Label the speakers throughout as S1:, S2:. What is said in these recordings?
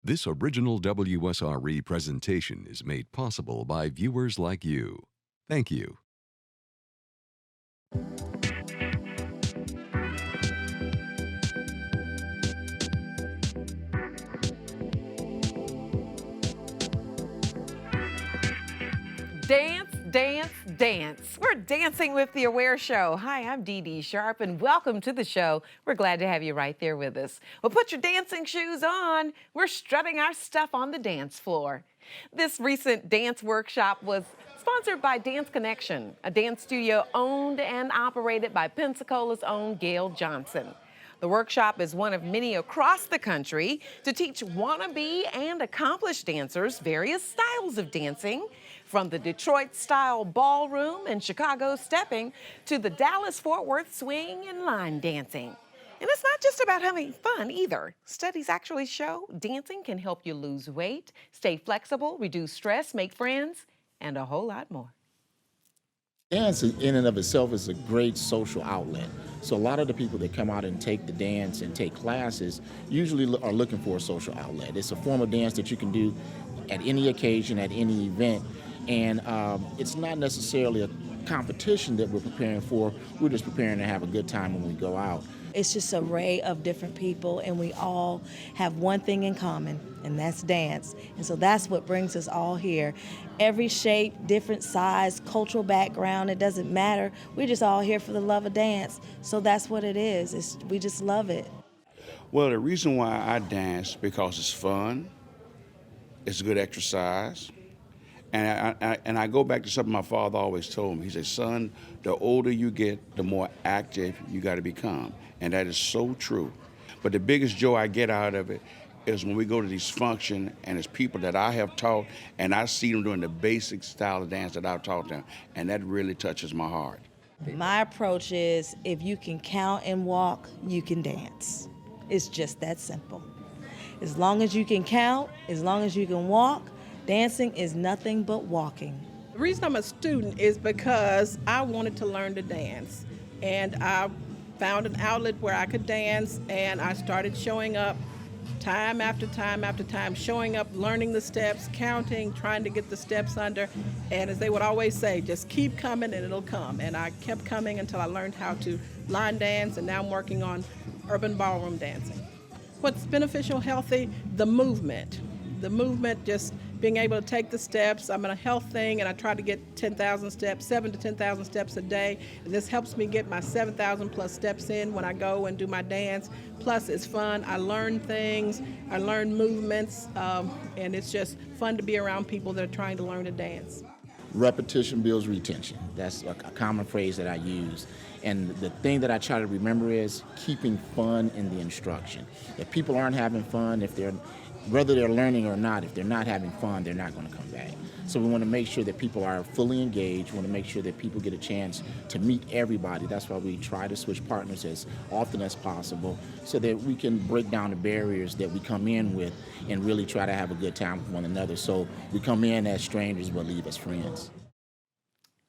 S1: This original WSRE presentation is made possible by viewers like you. Thank you.
S2: Dance, dance, dance. We're dancing with the Aware Show. Hi, I'm Dee Dee Sharp, and welcome to the show. We're glad to have you right there with us. Well, put your dancing shoes on. We're strutting our stuff on the dance floor. This recent dance workshop was sponsored by Dance Connection, a dance studio owned and operated by Pensacola's own Gail Johnson. The workshop is one of many across the country to teach wannabe and accomplished dancers various styles of dancing, from the Detroit-style ballroom and Chicago stepping to the Dallas-Fort Worth swing and line dancing. And it's not just about having fun either. Studies actually show dancing can help you lose weight, stay flexible, reduce stress, make friends, and a whole lot more.
S3: Dance in and of itself is a great social outlet. So a lot of the people that come out and take the dance and take classes usually are looking for a social outlet. It's a form of dance that you can do at any occasion, at any event. And it's not necessarily a competition that we're preparing for. We're just preparing to have a good time when we go out.
S4: It's just an array of different people, and we all have one thing in common, and that's dance. And so that's what brings us all here. Every shape, different size, cultural background, it doesn't matter. We're just all here for the love of dance. So that's what it is. We just love it.
S5: Well, the reason why I dance because it's fun, it's good exercise, and I go back to something my father always told me. He said, son, the older you get, the more active you got to become. And that is so true. But the biggest joy I get out of it is when we go to these functions and it's people that I have taught and I see them doing the basic style of dance that I've taught them. And that really touches my heart.
S4: My approach is if you can count and walk, you can dance. It's just that simple. As long as you can count, as long as you can walk, dancing is nothing but walking.
S6: The reason I'm a student is because I wanted to learn to dance. And I found an outlet where I could dance, and I started showing up time after time after time, showing up, learning the steps, counting, trying to get the steps under. And as they would always say, just keep coming and it'll come. And I kept coming until I learned how to line dance, and now I'm working on urban ballroom dancing. What's beneficial, healthy? The movement. The movement, just being able to take the steps. I'm in a health thing, and I try to get 10,000 steps, 7 to 10,000 steps a day. And this helps me get my 7,000 plus steps in when I go and do my dance. Plus, it's fun. I learn things. I learn movements, and it's just fun to be around people that are trying to learn to dance.
S3: Repetition builds retention. That's a common phrase that I use. And the thing that I try to remember is keeping fun in the instruction. If people aren't having fun, whether they're learning or not, if they're not having fun, they're not going to come back. So we want to make sure that people are fully engaged. We want to make sure that people get a chance to meet everybody. That's why we try to switch partners as often as possible so that we can break down the barriers that we come in with and really try to have a good time with one another. So we come in as strangers but leave as friends.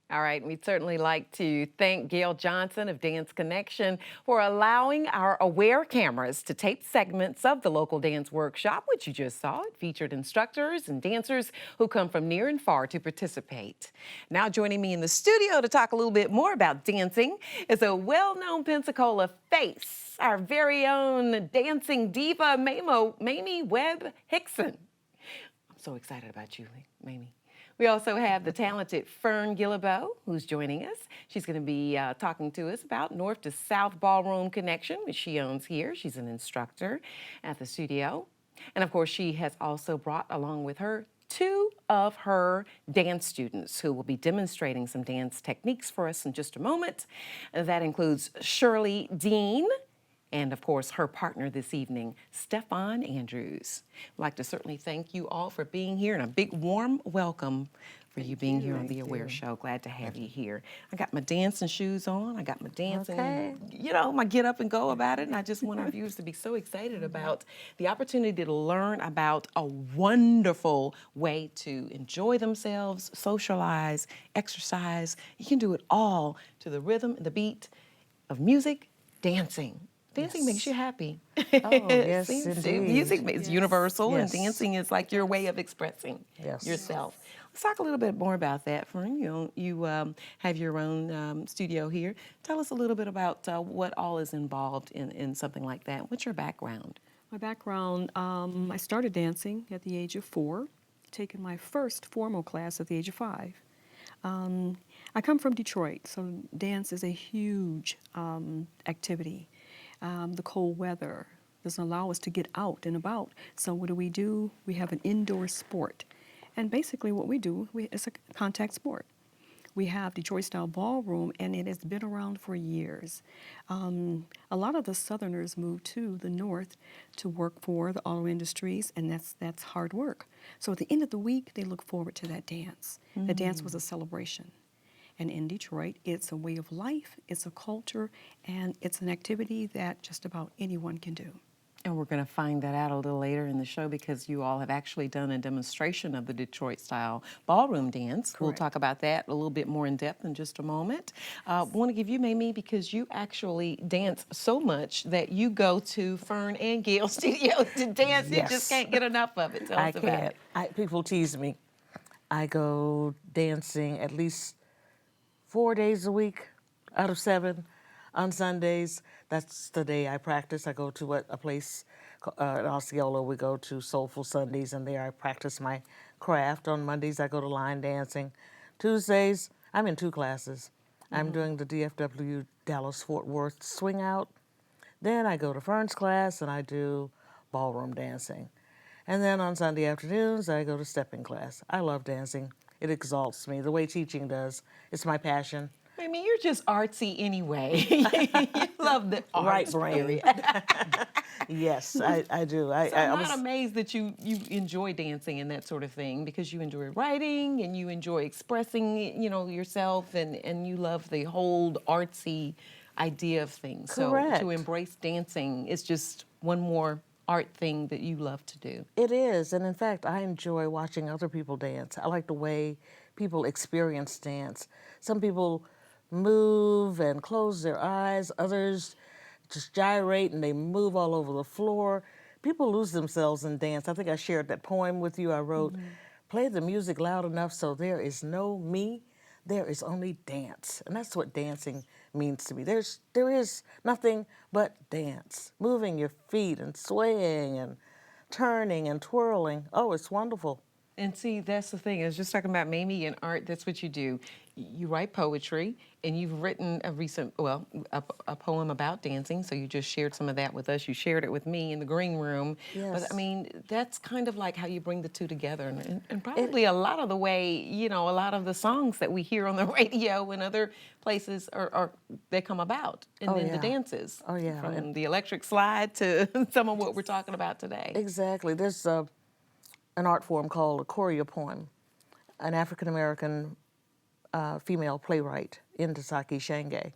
S2: All right, we'd certainly like to thank Gail Johnson of Dance Connection for allowing our Aware cameras to tape segments of the local dance workshop, which you just saw. It featured instructors and dancers who come from near and far to participate. Now joining me in the studio to talk a little bit more about dancing is a well-known Pensacola face, our very own dancing diva, Mamie Webb Hickson. I'm so excited about you, Mamie. We also have the talented Fern Guillebeau, who's joining us. She's going to be talking to us about North to South Ballroom Connection, which she owns here. She's an instructor at the studio. And of course, she has also brought along with her 2 of her dance students who will be demonstrating some dance techniques for us in just a moment. That includes Shirley Dean, and of course, her partner this evening, Stefan Andrews. I'd like to certainly thank you all for being here, and a big warm welcome for you being here on The Aware Show. Glad to have you here. I got my dancing shoes on. I got my dancing, my get up and go about it. And I just want our viewers to be so excited about the opportunity to learn about a wonderful way to enjoy themselves, socialize, exercise. You can do it all to the rhythm and the beat of music, dancing. Dancing makes you happy.
S7: Oh, yes,
S2: Seems to.
S7: indeed.
S2: Music is universal, and
S7: Yes.
S2: dancing is like your way of expressing
S7: Yes.
S2: yourself. Let's talk a little bit more about that, Fern. You have your own studio here. Tell us a little bit about what all is involved in something like that. What's your background?
S8: My background, I started dancing at the age of 4, taking my first formal class at the age of 5. I come from Detroit, so dance is a huge activity. The cold weather doesn't allow us to get out and about, so what do? We have an indoor sport. And basically what we do, it's a contact sport. We have Detroit Style Ballroom, and it has been around for years. A lot of the Southerners moved to the North to work for the auto industries, and that's hard work. So at the end of the week, they look forward to that dance. The dance was a celebration. And in Detroit, it's a way of life, it's a culture, and it's an activity that just about anyone can do.
S2: And we're going to find that out a little later in the show because you all have actually done a demonstration of the Detroit style ballroom dance. We'll talk about that a little bit more in depth in just a moment. I want to give you Mamie because you actually dance so much that you go to Fern and Gail's studio to dance. You just
S7: Yes.
S2: can't get enough of it. Tell
S7: I
S2: us about
S7: can't.
S2: it.
S7: People tease me. I go dancing at least 4 days a week out of 7 on Sundays. That's the day I practice. I go to a place at Osceola. We go to Soulful Sundays, and there I practice my craft. On Mondays, I go to line dancing. Tuesdays, I'm in 2 classes. I'm doing the DFW Dallas-Fort Worth swing out. Then I go to Fern's class, and I do ballroom dancing. And then on Sunday afternoons, I go to stepping class. I love dancing. It exalts me the way teaching does. It's my passion.
S2: Mamie, you're just artsy anyway. You love the
S7: Right
S2: arts,
S7: brain.
S2: period.
S7: Yes, I do.
S2: So I'm not amazed that you enjoy dancing and that sort of thing because you enjoy writing and you enjoy expressing, yourself and you love the whole artsy idea of things.
S7: Correct.
S2: So to embrace dancing is just one more art thing that you love to do.
S7: It is, and in fact, I enjoy watching other people dance. I like the way people experience dance. Some people move and close their eyes, others just gyrate and they move all over the floor. People lose themselves in dance. I think I shared that poem with you. I wrote, play the music loud enough so there is no me, there is only dance. And that's what dancing means to me. There is nothing but dance. Moving your feet and swaying and turning and twirling. Oh, it's wonderful.
S2: And see, that's the thing. I was just talking about Mamie and art. That's what you do. You write poetry, and you've written a poem about dancing. So you just shared some of that with us. You shared it with me in the green room.
S7: Yes.
S2: But I mean, that's kind of like how you bring the two together, and probably a lot of the way, a lot of the songs that we hear on the radio and other places are they come about, and then the
S7: yeah.
S2: dances.
S7: Oh, yeah.
S2: From the electric slide to some of what we're talking about today.
S7: Exactly. There's an art form called a choreo poem. An African-American female playwright, Ndasaki Shange,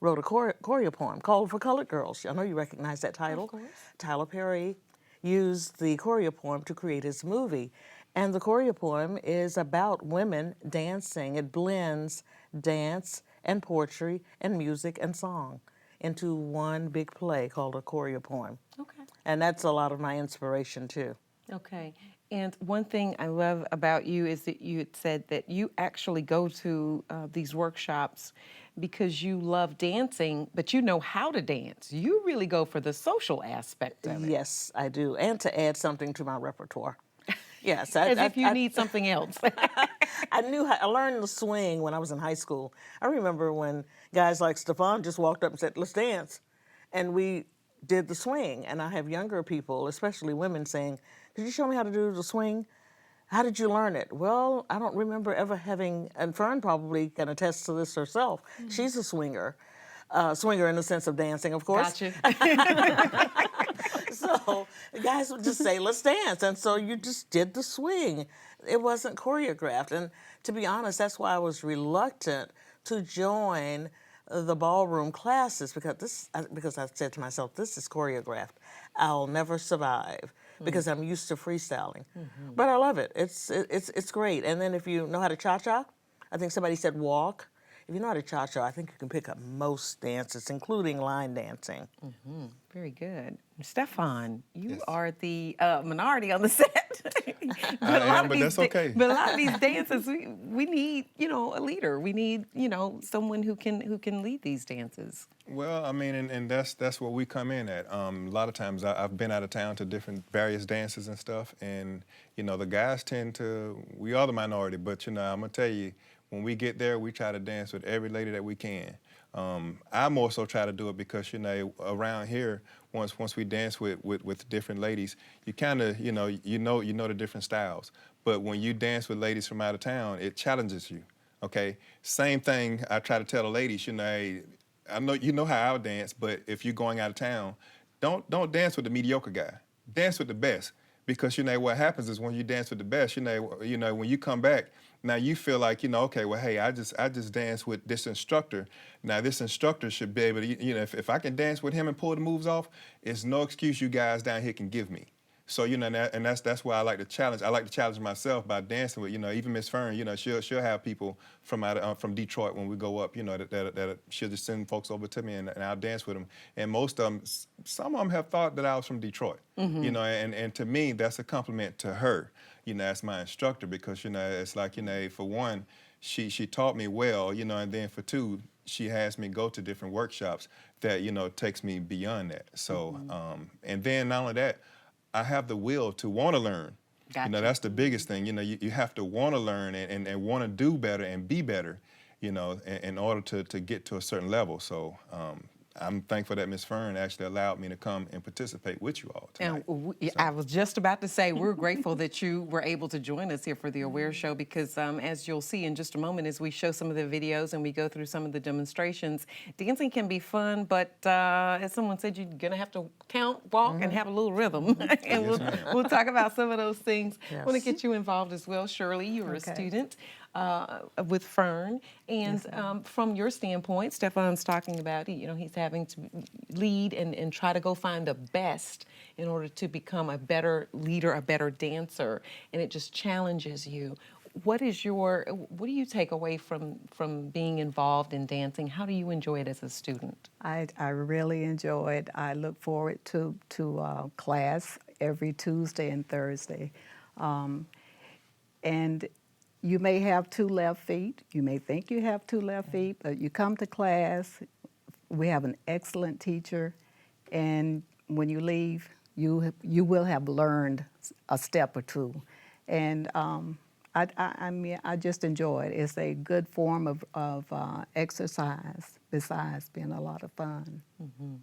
S7: wrote a choreo poem called For Colored Girls. I know you recognize that title.
S2: Of course.
S7: Tyler Perry used the choreo poem to create his movie. And the choreo poem is about women dancing. It blends dance and poetry and music and song into one big play called a choreo poem.
S2: Okay.
S7: And that's a lot of my inspiration too.
S2: Okay. And one thing I love about you is that you had said that you actually go to these workshops because you love dancing, but you know how to dance. You really go for the social aspect of it.
S7: Yes, I do. And to add something to my repertoire. Yes.
S2: As if you need something else.
S7: I learned the swing when I was in high school. I remember when guys like Stefan just walked up and said, let's dance. And we did the swing. And I have younger people, especially women, saying, could you show me how to do the swing? How did you learn it? Well, I don't remember ever having, and Fern probably can attest to this herself. She's a swinger. Swinger in the sense of dancing, of course.
S2: Gotcha.
S7: So guys would just say, let's dance. And so you just did the swing. It wasn't choreographed. And to be honest, that's why I was reluctant to join the ballroom classes because I said to myself, this is choreographed. I'll never survive because I'm used to freestyling. But I love it. It's great. And then if you know how to cha-cha, I think somebody said walk. if you know how to cha-cha, I think you can pick up most dances, including line dancing.
S2: Very good. Stefan, you
S9: Yes.
S2: are the minority on the set.
S9: I am, but that's okay.
S2: But a lot of these dances, we need, a leader. We need, someone who can lead these dances.
S9: Well, I mean, and that's where we come in at. A lot of times I've been out of town to different various dances and stuff, and the guys we are the minority, but I'm gonna tell you, when we get there, we try to dance with every lady that we can. I more so try to do it because around here, once we dance with different ladies, you kind of you know the different styles. But when you dance with ladies from out of town, it challenges you. Okay, same thing. I try to tell the ladies, hey, I know you know how I dance, but if you're going out of town, don't dance with the mediocre guy. Dance with the best, because what happens is when you dance with the best, when you come back, now you feel like okay, well, hey, I just danced with this instructor. Now this instructor should be able to, if I can dance with him and pull the moves off, it's no excuse you guys down here can give me. So and that's why I like to challenge. I like to challenge myself by dancing with even Miss Fern. She'll have people from Detroit when we go up. That she'll just send folks over to me and I'll dance with them. And most of them, some of them have thought that I was from Detroit. And to me that's a compliment to her. As my instructor, because it's like for one, she taught me well. And then for two, she has me go to different workshops that takes me beyond that. So and then not only that, I have the will to want to learn.
S2: Gotcha.
S9: That's the biggest thing. You have to want to learn and want to do better and be better, in order to get to a certain level. So I'm thankful that Ms. Fern actually allowed me to come and participate with you all tonight.
S2: And I was just about to say, we're grateful that you were able to join us here for the Aware Show, because as you'll see in just a moment, as we show some of the videos and we go through some of the demonstrations, dancing can be fun, but as someone said, you're going to have to count, walk, and have a little rhythm. And we'll talk about some of those things. I want to get you involved as well. Shirley, you were a student with Fern, and from your standpoint, Stefan's talking about he's having to lead and try to go find the best in order to become a better leader, a better dancer, and it just challenges you. What do you take away from being involved in dancing? How do you enjoy it as a student?
S10: I really enjoy it. I look forward to class every Tuesday and Thursday, and you may have two left feet. You may think you have two left feet, but you come to class. We have an excellent teacher, and when you leave, you will have learned a step or two. And I just enjoy it. It's a good form of exercise besides being a lot of fun.
S2: Mm-hmm.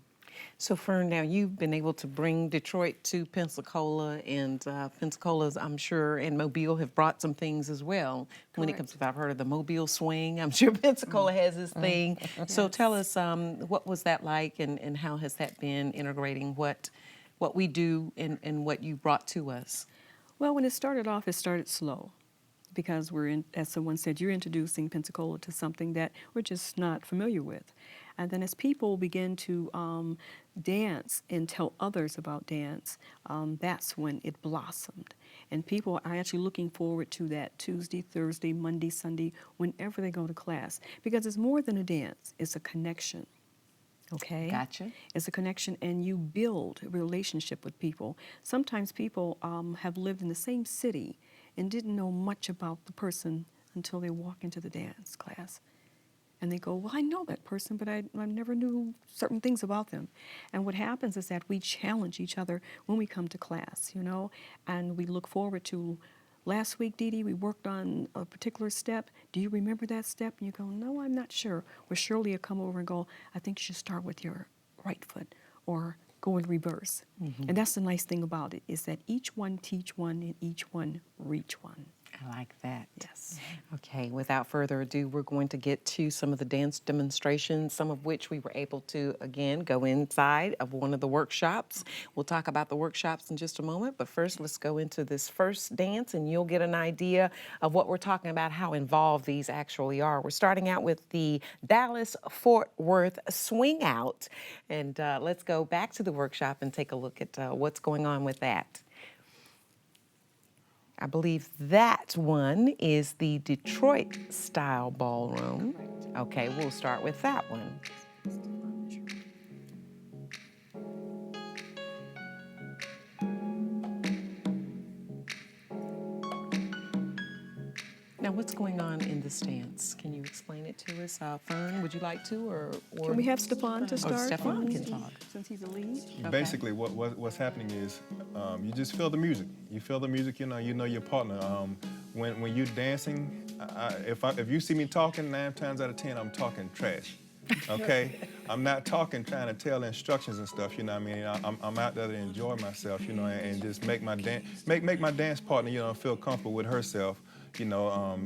S2: So Fern, now you've been able to bring Detroit to Pensacola, and Pensacola's, I'm sure, and Mobile have brought some things as well. When it comes to, I've heard of the Mobile swing. I'm sure Pensacola has this thing. So tell us, what was that like, and how has that been integrating what we do and what you brought to us?
S8: Well, when it started off, it started slow, because as someone said, you're introducing Pensacola to something that we're just not familiar with. And then as people begin to dance and tell others about dance, that's when it blossomed. And people are actually looking forward to that Tuesday, Thursday, Monday, Sunday, whenever they go to class. Because it's more than a dance, it's a connection. Okay?
S2: Gotcha.
S8: It's a connection, and you build a relationship with people. Sometimes people have lived in the same city and didn't know much about the person until they walk into the dance class. And they go, well, I know that person, but I never knew certain things about them. And what happens is that we challenge each other when we come to class, and we look forward to, last week, Dee Dee, we worked on a particular step. Do you remember that step? And you go, no, I'm not sure. Well, Shirley will come over and go, I think you should start with your right foot, or go in reverse. And that's the nice thing about it, is that each one teach one and each one reach one.
S2: I like that.
S8: Yes.
S2: Okay, without further ado, we're going to get to some of the dance demonstrations, some of which we were able to, again, go inside of one of the workshops. We'll talk about the workshops in just a moment, but first let's go into this first dance and you'll get an idea of what we're talking about, how involved these actually are. We're starting out with the Dallas-Fort Worth Swing Out, and let's go back to the workshop and take a look at what's going on with that. I believe that one is the Detroit style ballroom. Okay, we'll start with that one. Now, what's going on in this dance? Can you explain it to us? Fern, would you like to, or
S8: Can we have Stefan to
S2: Oh,
S8: start?
S2: Stefan can talk.
S8: Since he's a lead.
S2: Okay.
S9: Basically, what's happening is you just feel the music. You feel the music. You know your partner. When you're dancing, if you see me talking, 9 times out of 10, I'm talking trash. Okay, I'm not talking trying to tell instructions and stuff. You know what I mean? I'm out there to enjoy myself. You know, and just make my dance partner, you know, feel comfortable with herself. You know,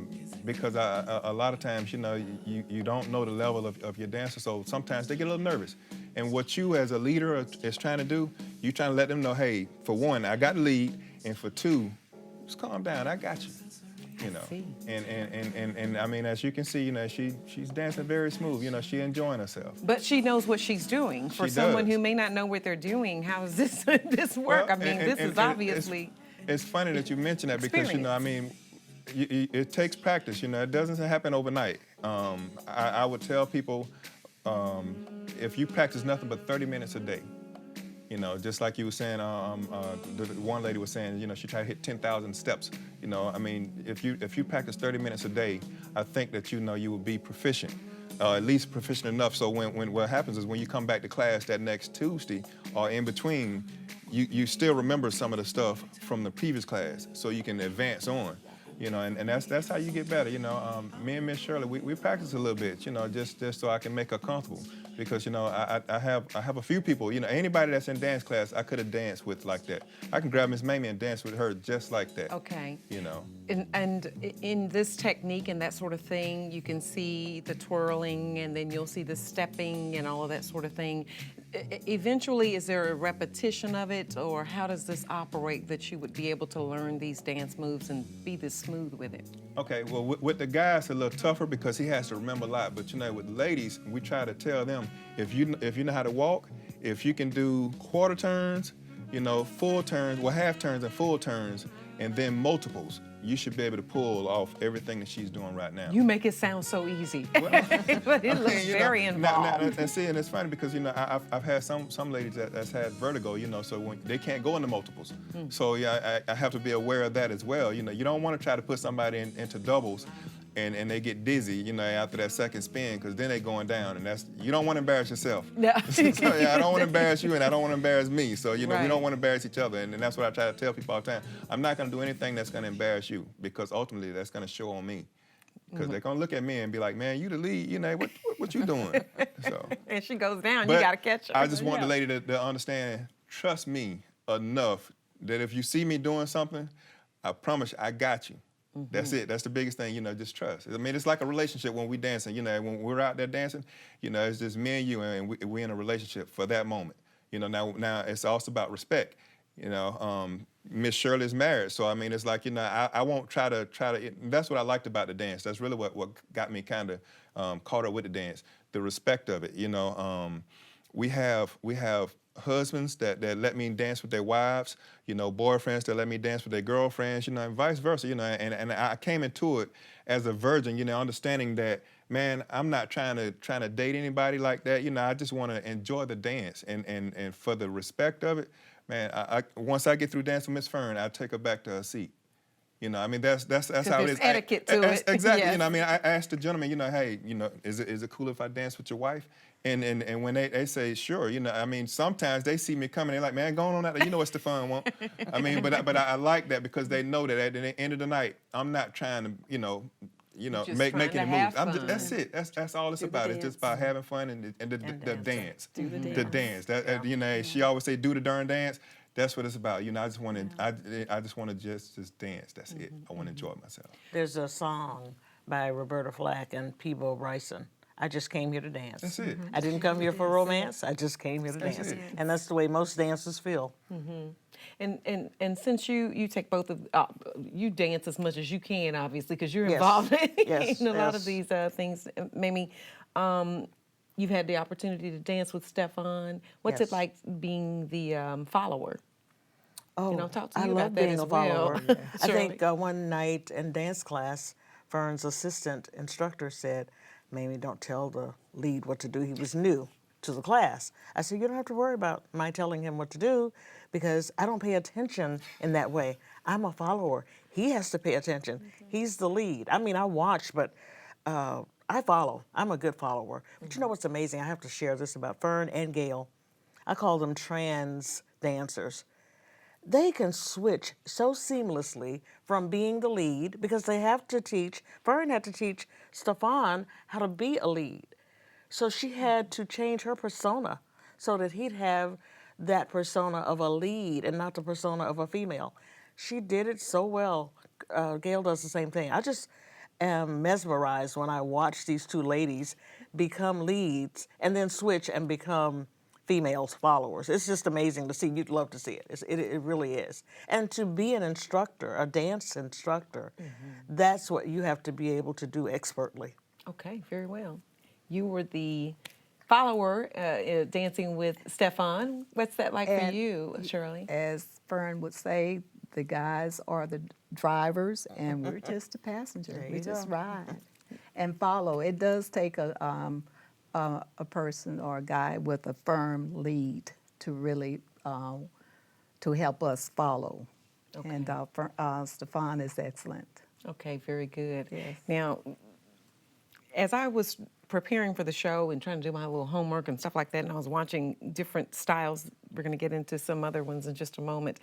S9: because a lot of times, you know, you don't know the level of your dancer, so sometimes they get a little nervous. And what you as a leader is trying to do, you're trying to let them know, hey, for one, I got the lead, and for two, just calm down, I got you. You know, and I mean, as you can see, you know, she's dancing very smooth. You know, she enjoying herself.
S2: But she knows what she's doing. For
S9: She
S2: someone
S9: does.
S2: who may not know what they're doing, how does this work?
S9: Well,
S2: I mean, this is obviously
S9: It's funny that you mention that because, you know, I mean, it takes practice. You know, it doesn't happen overnight. I would tell people, if you practice nothing but 30 minutes a day, you know, just like you were saying, the one lady was saying, you know, she tried to hit 10,000 steps. You know, I mean, if you practice 30 minutes a day, I think that, you know, you will be proficient. At least proficient enough, so when what happens is when you come back to class that next Tuesday or in between, you still remember some of the stuff from the previous class, so you can advance on. You know, and that's how you get better. You know, me and Miss Shirley, we practice a little bit. You know, just so I can make her comfortable, because, you know, I have a few people. You know, anybody that's in dance class, I could have danced with like that. I can grab Miss Mamie and dance with her just like that.
S2: okay.
S9: You know.
S2: And in this technique and that sort of thing, you can see the twirling, and then you'll see the stepping and all of that sort of thing. Eventually, is there a repetition of it, or how does this operate that you would be able to learn these dance moves and be this smooth with it?
S9: Okay, well, with the guys, it's a little tougher because he has to remember a lot. But, you know, with the ladies, we try to tell them, if you know how to walk, if you can do quarter turns, you know, full turns, well, half turns and full turns, and then multiples, you should be able to pull off everything that she's doing right now.
S2: You make it sound so easy, but it looks very involved.
S9: And see, and it's funny because, you know, I've had some ladies that's had vertigo, you know, so when they can't go into multiples. So yeah, I have to be aware of that as well. You know, you don't want to try to put somebody into doubles and they get dizzy, you know, after that second spin, because then they're going down, and you don't want to embarrass yourself.
S2: No.
S9: So yeah, I don't want to embarrass you, and I don't want to embarrass me. So, you know, we
S2: Right.
S9: don't want to embarrass each other, and that's what I try to tell people all the time. I'm not going to do anything that's going to embarrass you, because ultimately that's going to show on me. Because they're going to look at me and be like, man, you the lead, you know, what you doing? So,
S2: And she goes down,
S9: but
S2: you got to catch her.
S9: I just want the lady to understand, trust me enough that if you see me doing something, I promise you, I got you. That's it. That's the biggest thing, you know, just trust. I mean, it's like a relationship when we dancing, you know, when we're out there dancing, you know, it's just me and you, and we're in a relationship for that moment. You know, now it's also about respect. You know, Miss Shirley's married, so I mean, it's like, you know, I won't try to. That's what I liked about the dance. That's really what got me kind of caught up with the dance, the respect of it. You know, we have husbands that let me dance with their wives, you know, boyfriends that let me dance with their girlfriends, you know, and vice versa, you know, and I came into it as a virgin, you know, understanding that, man, I'm not trying to date anybody like that, you know, I just want to enjoy the dance, and for the respect of it, man, once I get through dancing with Miss Fern, I take her back to her seat. You know, I mean, that's how it
S2: there's
S9: is.
S2: etiquette to it.
S9: Exactly.
S2: Yes.
S9: You know, I mean, I asked the gentleman, you know, hey, you know, is it cool if I dance with your wife? And when they say sure, you know, I mean, sometimes they see me coming, they're like, man, go on that. You know what Stefan want. I mean, but I like that because they know that at the end of the night, I'm not trying to, you know,
S2: just
S9: make
S2: trying to
S9: any
S2: have
S9: moves.
S2: fun.
S9: That's it. That's all it's
S8: Do the
S9: about. It's
S8: dance.
S9: just about having fun and the dance.
S8: Do the
S9: The dance. That you know, she always say, do the darn dance. That's what it's about. You know, I just want to. I just want to just dance. That's it. I want to enjoy myself.
S7: There's a song by Roberta Flack and Peebo Bryson. I just came here to dance.
S9: That's it.
S7: I didn't come here for romance. I just came here to
S9: That's
S7: dance.
S9: it.
S7: And that's the way most dancers feel.
S2: And since you take both of you dance as much as you can, obviously, because you're
S7: Yes.
S2: involved
S7: Yes,
S2: in a lot of
S7: yes.
S2: these things. Mamie, you've had the opportunity to dance with Stefan. What's it
S7: Yes.
S2: like being the follower?
S7: Oh,
S2: talk to
S7: I
S2: you
S7: love
S2: about that
S7: being
S2: as
S7: a follower.
S2: well.
S7: I
S2: Shirley.
S7: think one night in dance class, Fern's assistant instructor said, Mamie, don't tell the lead what to do. He was new to the class. I said, you don't have to worry about my telling him what to do because I don't pay attention in that way. I'm a follower. He has to pay attention. He's the lead. I mean, I watch, but I follow. I'm a good follower. But you know what's amazing? I have to share this about Fern and Gail. I call them trans dancers. They can switch so seamlessly from being the lead because they have to teach, Fern had to teach Stefan how to be a lead. So she had to change her persona so that he'd have that persona of a lead and not the persona of a female. She did it so well. Gail does the same thing. I just am mesmerized when I watch these two ladies become leads and then switch and become females followers. It's just amazing to see. You'd love to see it. It really is. And to be an instructor, a dance instructor, that's what you have to be able to do expertly.
S2: Okay, very well. You were the follower dancing with Stefan. What's that like for
S10: And
S2: you, Shirley?
S10: As Fern would say, the guys are the drivers and we're just the passenger. We just ride and follow. It does take a person or a guy with a firm lead to really to help us follow.
S2: Okay.
S10: And Stefan is excellent.
S2: Okay, very good.
S10: Yes.
S2: Now, as I was preparing for the show and trying to do my little homework and stuff like that, and I was watching different styles, we're going to get into some other ones in just a moment,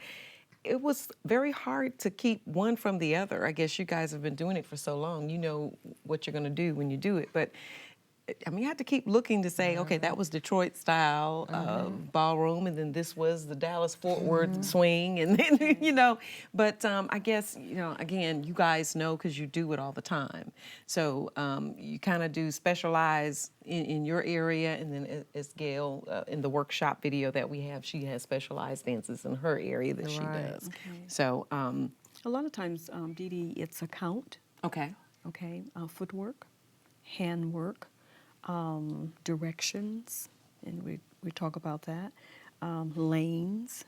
S2: it was very hard to keep one from the other. I guess you guys have been doing it for so long. You know what you're going to do when you do it. But I mean, you had to keep looking to say, okay, that was Detroit style ballroom, and then this was the Dallas-Fort Worth swing, and then, you know. But I guess, you know, again, you guys know because you do it all the time. So you kind of do specialize in your area, and then as Gail, in the workshop video that we have, she has specialized dances in her area that she does.
S8: Okay.
S2: So,
S8: A lot of times, Dee Dee, it's a count,
S2: okay.
S8: okay, footwork, handwork, directions, and we talk about that, lanes.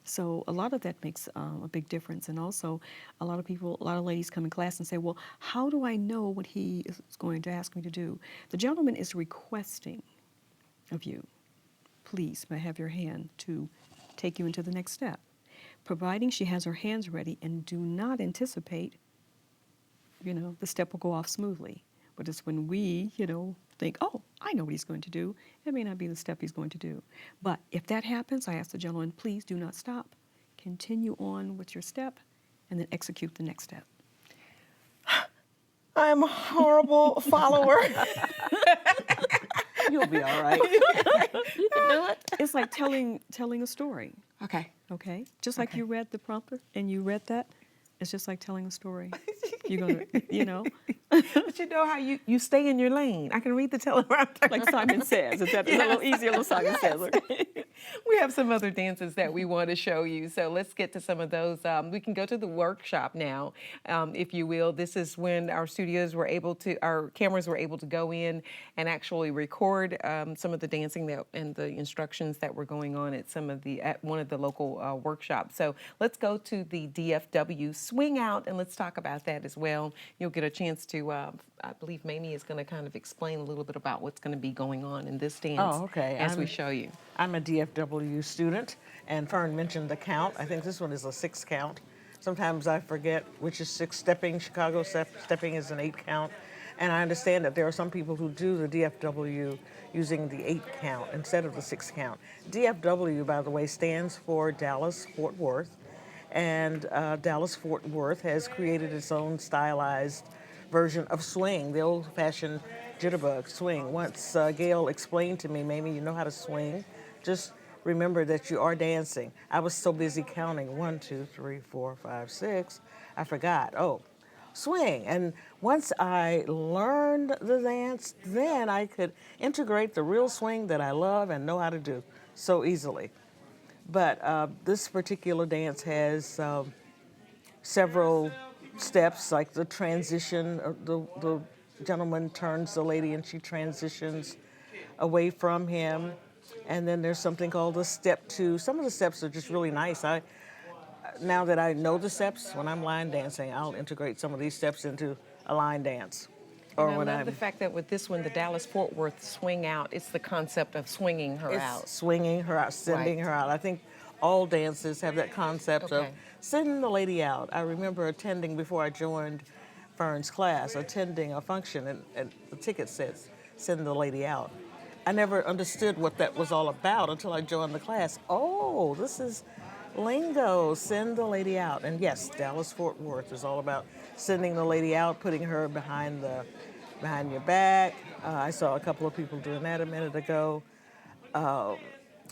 S8: So a lot of that makes a big difference. And also a lot of ladies come in class and say, well, how do I know what he is going to ask me to do? The gentleman is requesting of you, please, may I have your hand to take you into the next step, providing she has her hands ready and do not anticipate, you know, the step will go off smoothly. But it's when we, you know, think, oh, I know what he's going to do. It may not be the step he's going to do. But if that happens, I ask the gentleman, please do not stop. Continue on with your step and then execute the next step.
S2: I'm a horrible follower.
S7: You'll be all right.
S8: You can do it. It's like telling a story,
S2: Okay.
S8: okay? Just like you read the prompter and you read that, it's just like telling a story. You're going to, you know.
S2: But you know how you stay in your lane. I can read the teleprompter.
S8: Like Simon Says. It's a little easier than Simon Says. Okay?
S2: We have some other dances that we want to show you, so let's get to some of those. We can go to the workshop now, if you will. This is when our cameras were able to go in and actually record some of the dancing and the instructions that were going on at one of the local workshops. So let's go to the DFW Swing Out and let's talk about that as well. You'll get a chance to, I believe Mamie is going to kind of explain a little bit about what's going to be going on in this dance as we show you.
S7: I'm a DFW student, and Fern mentioned the count. I think this one is a 6 count. Sometimes I forget which is 6 stepping. Chicago stepping is an 8 count. And I understand that there are some people who do the DFW using the 8 count instead of the 6 count. DFW, by the way, stands for Dallas-Fort Worth. And Dallas-Fort Worth has created its own stylized version of swing, the old-fashioned jitterbug swing. Once Gail explained to me, Mamie, you know how to swing. Just remember that you are dancing. I was so busy counting 1, 2, 3, 4, 5, 6. I forgot. Oh, swing. And once I learned the dance, then I could integrate the real swing that I love and know how to do so easily. But this particular dance has several steps, like the transition. The gentleman turns the lady and she transitions away from him. And then there's something called a step 2. Some of the steps are just really nice. Now that I know the steps, when I'm line dancing, I'll integrate some of these steps into a line dance. or
S2: And
S7: when
S2: I love
S7: I'm
S2: the fact that with this one, the Dallas-Fort Worth swing out, it's the concept of swinging her out.
S7: it's swinging her out, sending
S2: Right.
S7: her out. I think all dances have that concept of
S2: Okay.
S7: sending the lady out. I remember attending before I joined Fern's class, attending a function, and the ticket says, "Send the lady out." I never understood what that was all about until I joined the class. Oh, this is lingo, send the lady out. And yes, Dallas-Fort Worth is all about sending the lady out, putting her behind your back. I saw a couple of people doing that a minute ago.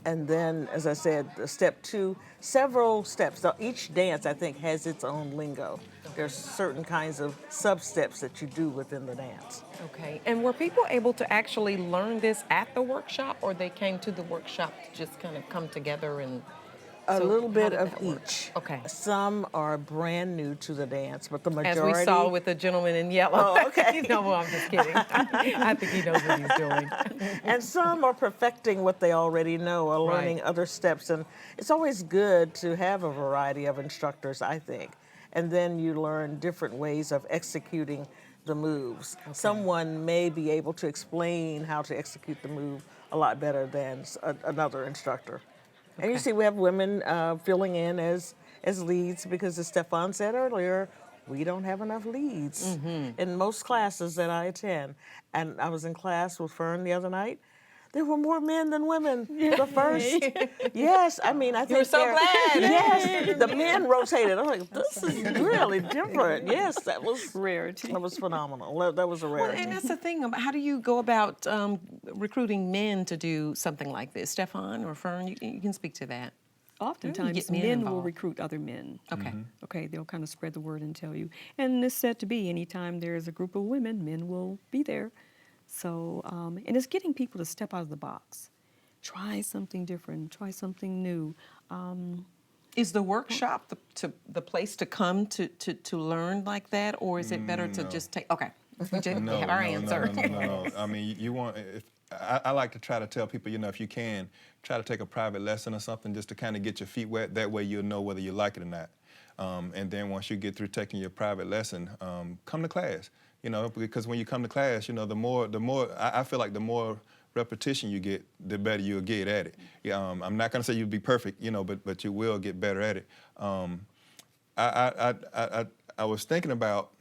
S7: And then, as I said, the step 2, several steps. So each dance, I think, has its own lingo. There's certain kinds of sub-steps that you do within the dance.
S2: Okay. And were people able to actually learn this at the workshop, or they came to the workshop to just kind of come together and...
S7: A
S2: So
S7: little
S2: how
S7: bit
S2: did
S7: of
S2: that work?
S7: each.
S2: Okay.
S7: Some are brand new to the dance, but the
S2: As
S7: majority...
S2: we saw with the gentleman in yellow.
S7: Oh, okay.
S2: No, I'm just kidding. I think he knows what he's doing.
S7: And some are perfecting what they already know or learning
S2: Right.
S7: other steps. And it's always good to have a variety of instructors, I think. And then you learn different ways of executing the moves. Someone may be able to explain how to execute the move a lot better than another instructor. And you see we have women filling in as leads because, as Stefan said earlier, we don't have enough leads in most classes that I attend. And I was in class with Fern the other night. There were more men than women. The first, yes, I mean, I think
S2: You were so
S7: they're-
S2: glad.
S7: Yes, the men rotated. I'm like, this is really different. Yes, that was
S8: Rarity.
S7: That was phenomenal. That was a
S2: Well,
S7: rarity.
S2: and that's the thing. How do you go about recruiting men to do something like this? Stefan or Fern, you can speak to that.
S8: Oftentimes,
S2: get men
S8: men will
S2: involved.
S8: recruit other men.
S2: Okay.
S8: Okay, they'll kind of spread the word and tell you. And it's said to be anytime there's a group of women, men will be there. So, and it's getting people to step out of the box. Try something different, try something new.
S2: Is the workshop the place to come to learn like that, or is it better to
S9: No.
S2: just take? Okay, we just have our answer.
S9: No. I mean, you want. I like to try to tell people, if you can, try to take a private lesson or something just to kind of get your feet wet. That way, you'll know whether you like it or not. And then once you get through taking your private lesson, come to class. Because when you come to class, the more I feel like the more repetition you get, the better you'll get at it. I'm not gonna say you'll be perfect, but you will get better at it. I was thinking about,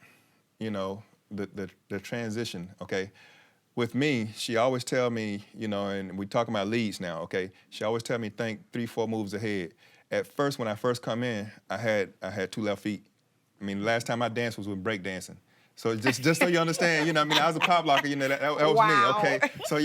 S9: the transition. Okay, with me, she always tell me, and we talking about leads now. Okay, she always tell me think 3-4 moves ahead. At first, when I first come in, I had 2 left feet. I mean, the last time I danced was with break dancing. So just so you understand, I was a pop locker, that was
S2: Wow.
S9: me, okay? So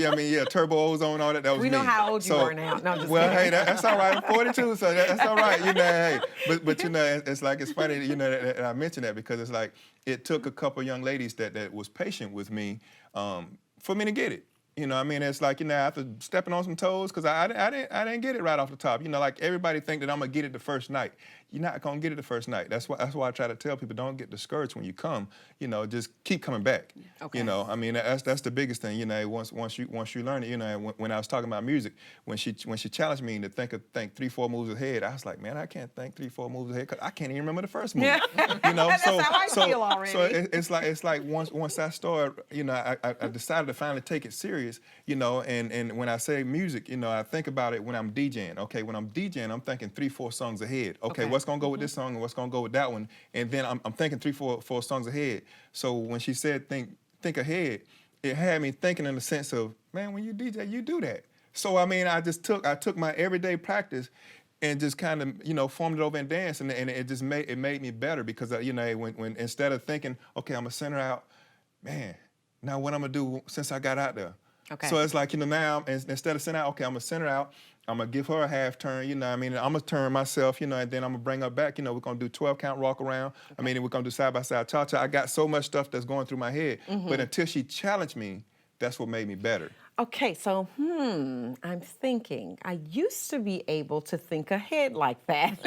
S9: turbo ozone, all that was me.
S2: We know how old you are now. No, I'm just
S9: well,
S2: kidding.
S9: hey, that's all right. I'm 42, so that's all right, hey. But it's like, it's funny, that I mentioned that because it's like, it took a couple young ladies that was patient with me for me to get it. It's like, after stepping on some toes, because I didn't get it right off the top. Like everybody think that I'm gonna get it the first night. You're not gonna get it the first night. That's why I try to tell people, don't get discouraged when you come. Just keep coming back.
S2: Okay.
S9: That's the biggest thing. Once you learn it. When I was talking about music, when she challenged me to think 3-4 moves ahead, I was like, man, I can't think 3-4 moves ahead because I can't even remember the first move.
S2: That's how I feel already.
S9: So it's like once I started, I decided to finally take it serious. And when I say music, I think about it when I'm DJing. Okay, when I'm DJing, I'm thinking 3-4 songs ahead. Okay, what's gonna go with this song and what's gonna go with that one? And then I'm thinking 3-4 songs ahead. So when she said think ahead, it had me thinking in the sense of, man, when you DJ, you do that. So I took my everyday practice and just kind of formed it over in dance, and it just made me better because when instead of thinking, okay, I'm gonna send her out, man, now what I'm gonna do since I got out there.
S2: Okay.
S9: So it's like, now, instead of sending out, okay, I'm gonna send her out, I'm gonna give her a half turn, I'm gonna turn myself, and then I'm gonna bring her back, we're gonna do 12 count walk around. Okay. We're gonna do side by side cha-cha. I got so much stuff that's going through my head. But until she challenged me, that's what made me better.
S2: Okay, so I'm thinking. I used to be able to think ahead like that.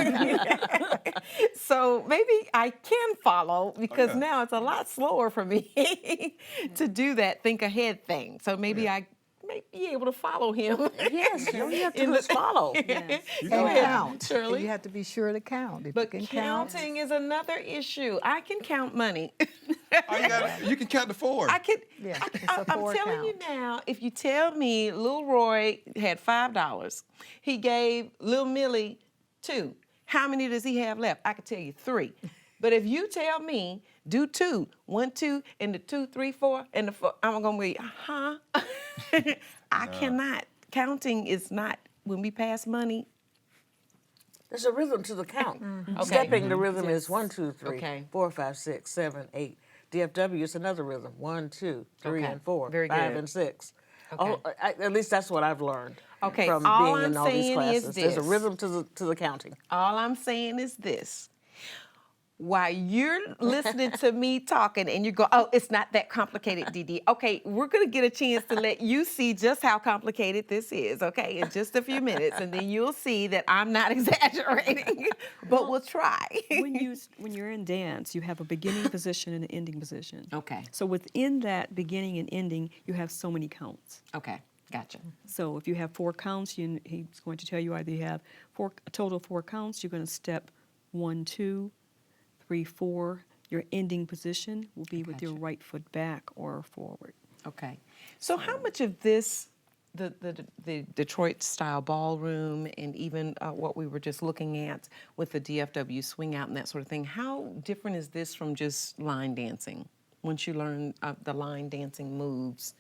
S2: So maybe I can follow because now it's a lot slower for me to do that think ahead thing. So maybe I may be able to follow him.
S7: Yes, you have to just follow.
S8: Yes.
S10: And
S2: ahead,
S10: count.
S2: Shirley.
S10: You have to be sure to count. If
S2: But
S10: you can count,
S2: counting is another issue. I can count money.
S9: You can count to 4.
S2: I could.
S10: Yeah, it's
S2: I'm
S10: a 4
S2: telling you
S10: count.
S2: now. If you tell me Lil Roy had $5, he gave Lil Millie 2. How many does he have left? I could tell you 3. But if you tell me do 2, 1, 2, and the 2, 3, 4, and the 4, I'm gonna be, huh? I cannot. Counting is not when we pass money.
S7: There's a rhythm to the count.
S2: Okay.
S7: Stepping, the rhythm is 1, 2, 3,
S2: Okay.
S7: 4, 5, 6, 7, 8. DFW is another rhythm. 1, 2, 3,
S2: Okay.
S7: and 4.
S2: Very
S7: 5
S2: good.
S7: and 6.
S2: Okay.
S7: At least that's what I've learned
S2: Okay,
S7: from
S2: all
S7: being in
S2: I'm
S7: all these
S2: saying is
S7: classes. There's a
S2: this.
S7: rhythm to the counting.
S2: All I'm saying is this. While you're listening to me talking and you go, oh, it's not that complicated, Dee. Okay, we're going to get a chance to let you see just how complicated this is, okay, in just a few minutes. And then you'll see that I'm not exaggerating, but we'll try.
S8: When you're in dance, you have a beginning position and an ending position.
S2: Okay.
S8: So within that beginning and ending, you have so many counts.
S2: Okay, gotcha.
S8: So if you have 4 counts, he's going to tell you either you have a total of 4 counts, you're going to step 1, 2, 3, 4. Your ending position will be with your right foot back or forward.
S2: Okay. So how much of this, the Detroit style ballroom and even what we were just looking at with the DFW swing out and that sort of thing, how different is this from just line dancing? Once you learn the line dancing moves,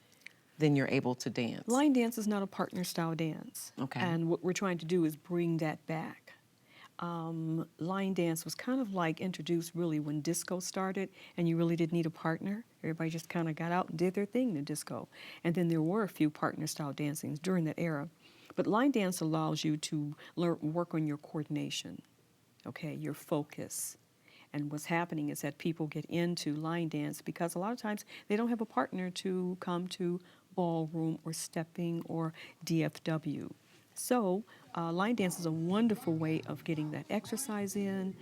S2: then you're able to dance.
S8: Line dance is not a partner style dance.
S2: Okay.
S8: And what we're trying to do is bring that back. Line dance was kind of like introduced really when disco started, and you really didn't need a partner. Everybody just kind of got out and did their thing in disco. And then there were a few partner style dancings during that era. But line dance allows you to work on your coordination, okay, your focus. And what's happening is that people get into line dance because a lot of times they don't have a partner to come to ballroom or stepping or DFW. So line dance is a wonderful way of getting that exercise in.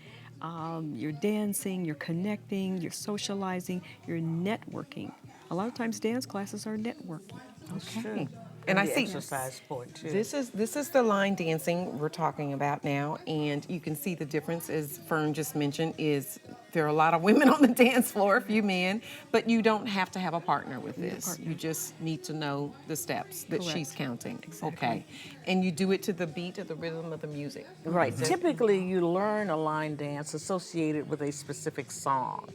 S8: You're dancing, you're connecting, you're socializing, you're networking. A lot of times dance classes are networking.
S2: Okay. And I
S7: the
S2: see
S7: exercise point too.
S2: this is the line dancing we're talking about now, and you can see the difference, as Fern just mentioned, is there are a lot of women on the dance floor, a few men, but you don't have to have a partner with this. You just need to know the steps that
S8: Correct.
S2: she's counting.
S8: Exactly.
S2: Okay. And you do it to the beat of the rhythm of the music.
S7: Right. Typically, you learn a line dance associated with a specific song.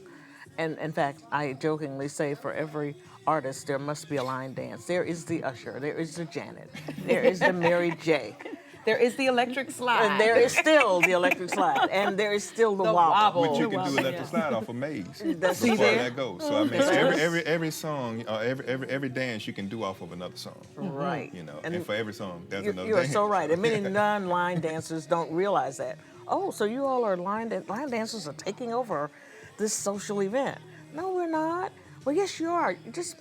S7: And in fact, I jokingly say for every artist, there must be a line dance. There is the Usher, there is the Janet, there is the Mary J.
S2: There is the electric slide.
S7: And there is still the electric slide, and there is still the wobble.
S9: But you can do electric slide off of Maze
S7: That's
S9: before
S7: there.
S9: that goes. So I mean, every song, every dance you can do off of another song.
S7: Right.
S9: You know, and for every song, there's another
S7: You are
S9: dance.
S7: so right. And many non-line dancers don't realize that. Oh, so you all are line dancers are taking over this social event. No, we're not. Well, yes, you are. You just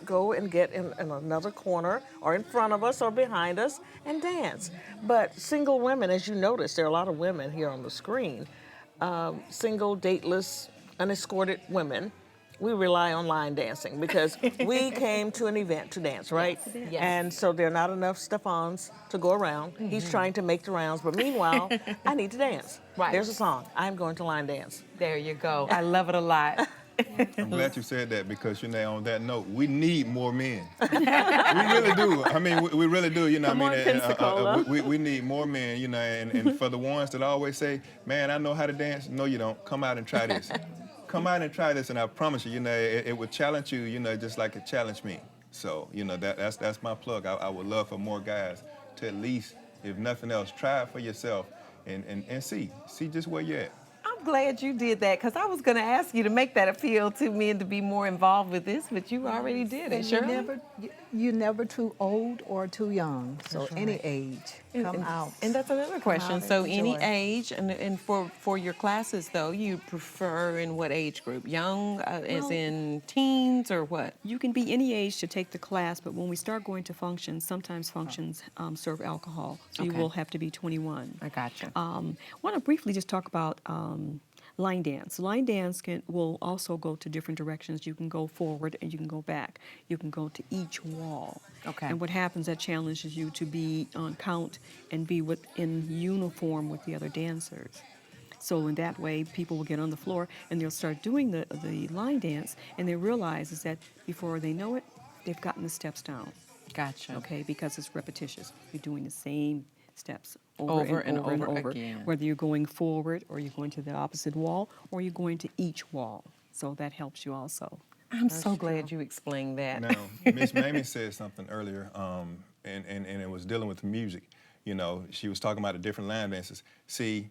S7: go and get in another corner or in front of us or behind us and dance. But single women, as you notice, there are a lot of women here on the screen, single, dateless, unescorted women. We rely on line dancing because we came to an event to dance, right?
S2: Yes.
S7: And so there are not enough Stephans to go around. He's trying to make the rounds, but meanwhile, I need to dance.
S2: Right.
S7: There's a song. I'm going to line dance.
S2: There you go. I love it a lot.
S9: I'm glad you said that because, you know, on that note, we need more men. We really do. I mean, we really do. You know,
S8: Come
S9: I
S8: on,
S9: mean,
S8: Pensacola.
S9: we need more men. You know, and for the ones that always say, "Man, I know how to dance." No, you don't. Come out and try this. Come out and try this, and I promise you, you know, it will challenge you. You know, just like it challenged me. So, you know, that's my plug. I would love for more guys to at least, if nothing else, try it for yourself and see just where you're at.
S2: I'm glad you did that because I was going to ask you to make that appeal to men to be more involved with this, but you already did it,
S10: And
S2: Shirley.
S10: you're never too old or too young. So any age, come out.
S2: And that's another question.
S10: and
S2: So any
S10: enjoy.
S2: age, and for your classes though, you prefer in what age group? Young, as in teens, or what?
S8: You can be any age to take the class, but when we start going to functions, sometimes functions serve alcohol, so you
S2: Okay.
S8: will have to be 21.
S2: I gotcha.
S8: Want to briefly just talk about line dance. Line dance will also go to different directions. You can go forward and you can go back. You can go to each wall.
S2: Okay.
S8: And what happens, that challenges you to be on count and be in uniform with the other dancers. So in that way, people will get on the floor and they'll start doing the line dance, and they realize is that before they know it, they've gotten the steps down.
S2: Gotcha.
S8: Okay, because it's repetitious. You're doing the same steps
S2: Over
S8: and
S2: and
S8: over and
S2: over
S8: over.
S2: again.
S8: Whether you're going forward or you're going to the opposite wall or you're going to each wall. So that helps you also.
S2: I'm so glad you explained that.
S9: Now, Miss Mamie said something earlier, and it was dealing with music. You know, she was talking about the different line dances. See,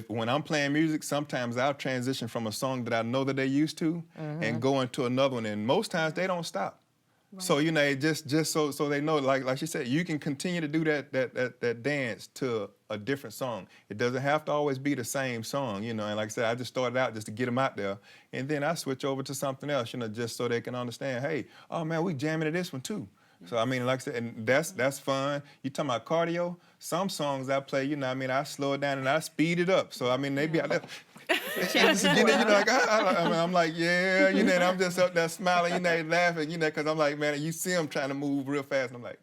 S9: when I'm playing music, sometimes I'll transition from a song that I know that they're used to and go into another one, and most times they don't stop. So you know, just so they know, like she said, you can continue to do that dance to a different song. It doesn't have to always be the same song, you know. And like I said, I just started out just to get them out there, and then I switch over to something else, you know, just so they can understand. Hey, oh man, we jamming to this one too. So I mean, like I said, and that's fun. You talking about cardio? Some songs I play, you know, I mean, I slow it down and I speed it up. So I mean, they be out there. Just, you know, like, I'm like, yeah, you know, and I'm just up there smiling, you know, laughing, you know, because I'm like, man, you see them trying to move real fast, and I'm like,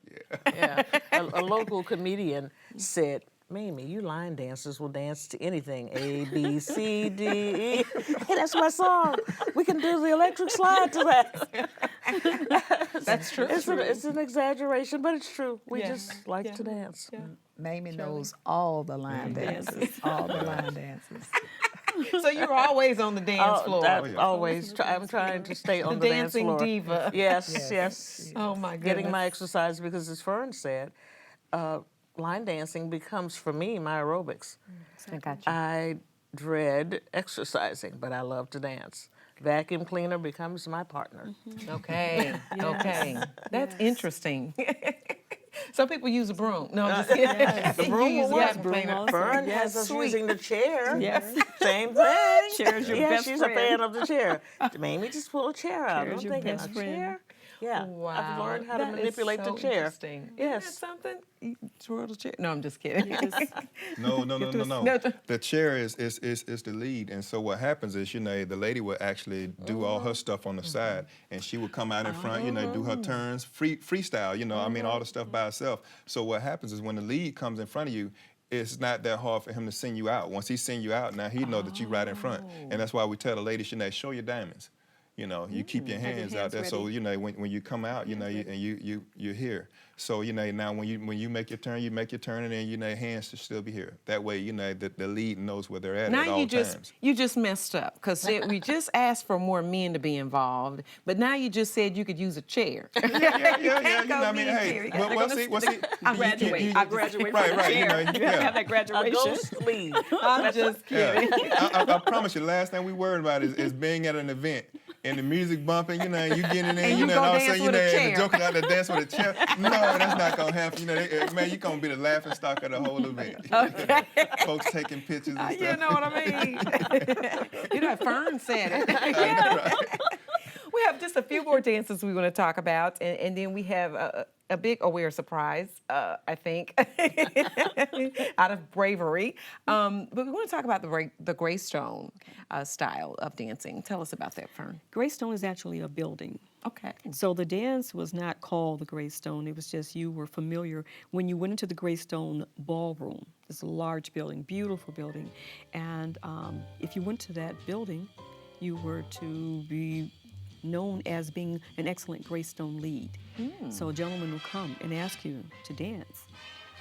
S9: yeah.
S7: Yeah. A local comedian said, Mamie, you line dancers will dance to anything. A, B, C, D, E. Hey, that's my song. We can do the electric slide to that.
S2: That's true.
S7: It's an exaggeration, but it's true. We just like to dance.
S8: Yeah.
S10: Mamie knows all the line dances, all the line dances.
S2: So you're always on the dance floor.
S7: I'm trying to stay on the dance
S2: dancing
S7: floor.
S2: diva.
S7: Yes.
S2: Oh my goodness.
S7: Getting my exercise because, as Fern said, line dancing becomes, for me, my aerobics.
S2: I got you.
S7: I dread exercising, but I love to dance. Vacuum cleaner becomes my partner.
S2: Okay. Okay. That's interesting. Some people use a broom. No, I'm just kidding.
S7: The broom
S2: You use
S7: will work.
S2: vacuum cleaner.
S7: Fern has us
S2: Sweet.
S7: using the chair.
S8: Yes.
S7: Same thing.
S8: Chair's your
S7: yeah,
S8: best
S7: she's
S8: friend.
S7: a fan of the chair. Mamie, just pull a chair out.
S8: Chair's
S7: I'm
S8: your
S7: thinking,
S8: best
S7: a
S8: friend.
S7: chair? Yeah,
S2: Wow.
S7: I've learned how to
S2: That is
S7: manipulate
S2: so
S7: the chair.
S2: Interesting.
S7: Yes.
S2: Isn't that something? You twirl the chair. No, I'm just kidding.
S9: No.
S2: No.
S9: The chair is the lead, and so what happens is, you know, the lady will actually do all her stuff on the side, and she would come out in front, you know, do her turns, freestyle, you know, I mean, all the stuff by herself. So what happens is when the lead comes in front of you, it's not that hard for him to send you out. Once he send you out, now he know that you're right in front, and that's why we tell the ladies, you know, show your diamonds. You know, you keep your hands out there, so you know when you come out, you know, you're here. So you know now when you make your turn, and then you know hands should still be here. That way, you know the lead knows where they're at
S2: Now
S9: all
S2: you
S9: times.
S2: just messed up because we just asked for more men to be involved, but now you just said you could use a chair.
S9: Yeah. You know, I mean, hey, what's he?
S8: I graduate from
S9: Right,
S8: the
S9: you know,
S8: chair. You have to have that
S7: A
S8: graduation.
S7: ghost lead.
S2: I'm just kidding.
S9: I promise you, the last thing we worried about is being at an event and the music bumping, you know, and you getting in there,
S2: And
S9: you
S2: you
S9: know,
S2: go
S9: and all of a
S2: dance
S9: sudden, you
S2: with
S9: know,
S2: a
S9: and
S2: chair.
S9: the joker out there dance with a chair. No, that's not gonna happen. You know, man, you're gonna be the laughing stock of the whole event.
S2: Okay.
S9: Folks taking pictures and stuff.
S2: You know what I mean? You know, Fern said it.
S9: Right.
S2: We have just a few more dances we want to talk about, and then we have a big aware surprise, I think, out of bravery. But we want to talk about the Greystone style of dancing. Tell us about that, Fern.
S8: Greystone is actually a building.
S2: Okay.
S8: So the dance was not called the Greystone. It was just you were familiar when you went into the Greystone Ballroom. It's a large building, beautiful building. And if you went to that building, you were to be known as being an excellent Greystone lead. So a gentleman will come and ask you to dance.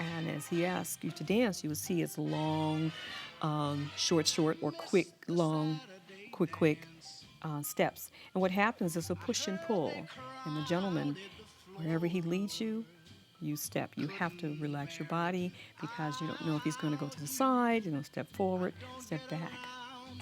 S8: And as he asks you to dance, you will see it's long, short, or quick, long, quick steps. And what happens is a push and pull. And the gentleman, wherever he leads you, you step. You have to relax your body because you don't know if he's going to go to the side, step forward, step back.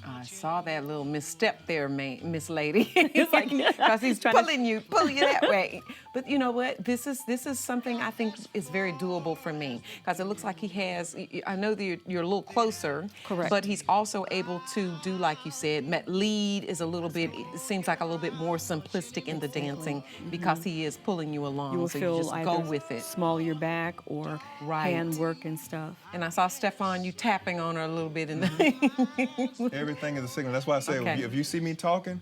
S2: I saw that little misstep there, Miss Lady. It's like because he's pulling you that way. But you know what? This is something I think is very doable for me because it looks like he has. I know that you're a little closer,
S8: Correct.
S2: But he's also able to do like you said. Lead is a little bit. It seems like a little bit more simplistic in the dancing because he is pulling you along.
S8: You will
S2: so
S8: feel
S2: you just
S8: either
S2: go with it.
S8: small your back or
S2: Right.
S8: hand work and stuff.
S2: And I saw Stefan, you tapping on her a little bit in
S9: Everything is a signal. That's why I say
S2: Okay.
S9: if you see me talking,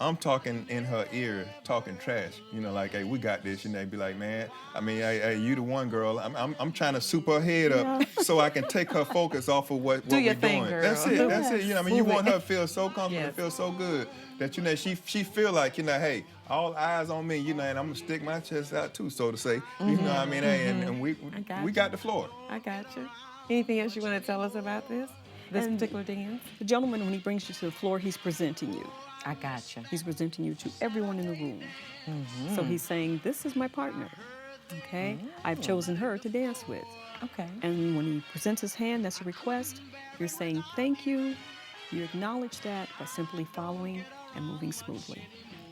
S9: I'm talking in her ear, talking trash. You know, like, hey, we got this. And they'd be like, man, I mean, hey, you the one, girl. I'm trying to soup her head up so I can take her focus off of what
S2: your
S9: we're
S2: thing,
S9: doing.
S2: girl.
S9: That's it. That's it. You know, I mean, you
S2: Move
S9: want
S2: it.
S9: her to feel so comfortable,
S2: Yes.
S9: feel so good that, you know, she feel like, you know, hey, all eyes on me, you know, and I'm gonna stick my chest out too, so to say. You know what I mean? Hey, and we got the floor.
S2: I got you. Anything else you want to tell us about this particular dance?
S8: The gentleman, when he brings you to the floor, he's presenting you.
S2: I got you.
S8: He's presenting you to everyone in the room. So he's saying, this is my partner, okay? I've chosen her to dance with.
S2: Okay.
S8: And when he presents his hand, that's a request. You're saying thank you. You acknowledge that by simply following and moving smoothly.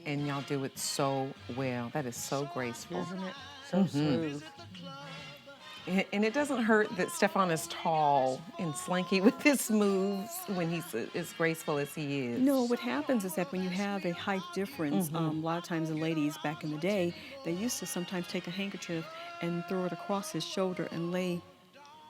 S2: And y'all do it so well. That is so graceful.
S7: Isn't it? So smooth.
S2: And it doesn't hurt that Stefan is tall and slinky with his moves when he's as graceful as he is.
S8: No, what happens is that when you have a height difference, a lot of times the ladies back in the day, they used to sometimes take a handkerchief and throw it across his shoulder and lay,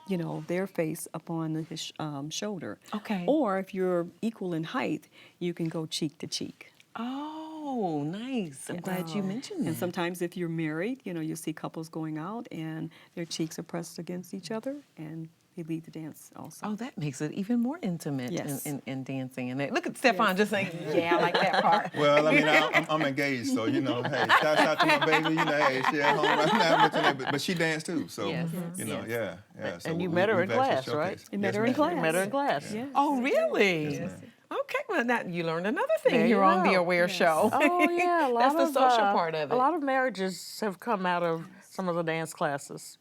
S8: you know, their face upon his shoulder.
S2: Okay.
S8: Or if you're equal in height, you can go cheek to cheek.
S2: Oh, nice. I'm glad you mentioned that.
S8: And sometimes if you're married, you know, you see couples going out and their cheeks are pressed against each other and they lead the dance also.
S2: Oh, that makes it even more intimate
S8: Yes.
S2: in dancing. And look at Stefan just saying, yeah, I like that part.
S9: Well, I mean, I'm engaged, so, you know, hey, shout out to my baby. You know, hey, she at home right now, but she danced too. So,
S2: Yes.
S9: you know, yeah. So
S7: And you met her in
S9: we've actually
S7: class, right?
S9: showcased.
S8: You met
S9: Yes,
S8: her in
S9: ma'am.
S8: class.
S7: You met her in class.
S8: Yeah.
S2: Oh, really?
S9: Yes, ma'am.
S2: Okay, well, now you learned another thing
S7: There
S2: here
S7: you
S2: on the
S7: go.
S2: Aware Show.
S7: Oh yeah, a lot
S2: That's the
S7: of
S2: social part of it.
S7: A lot of marriages have come out of some of the dance classes.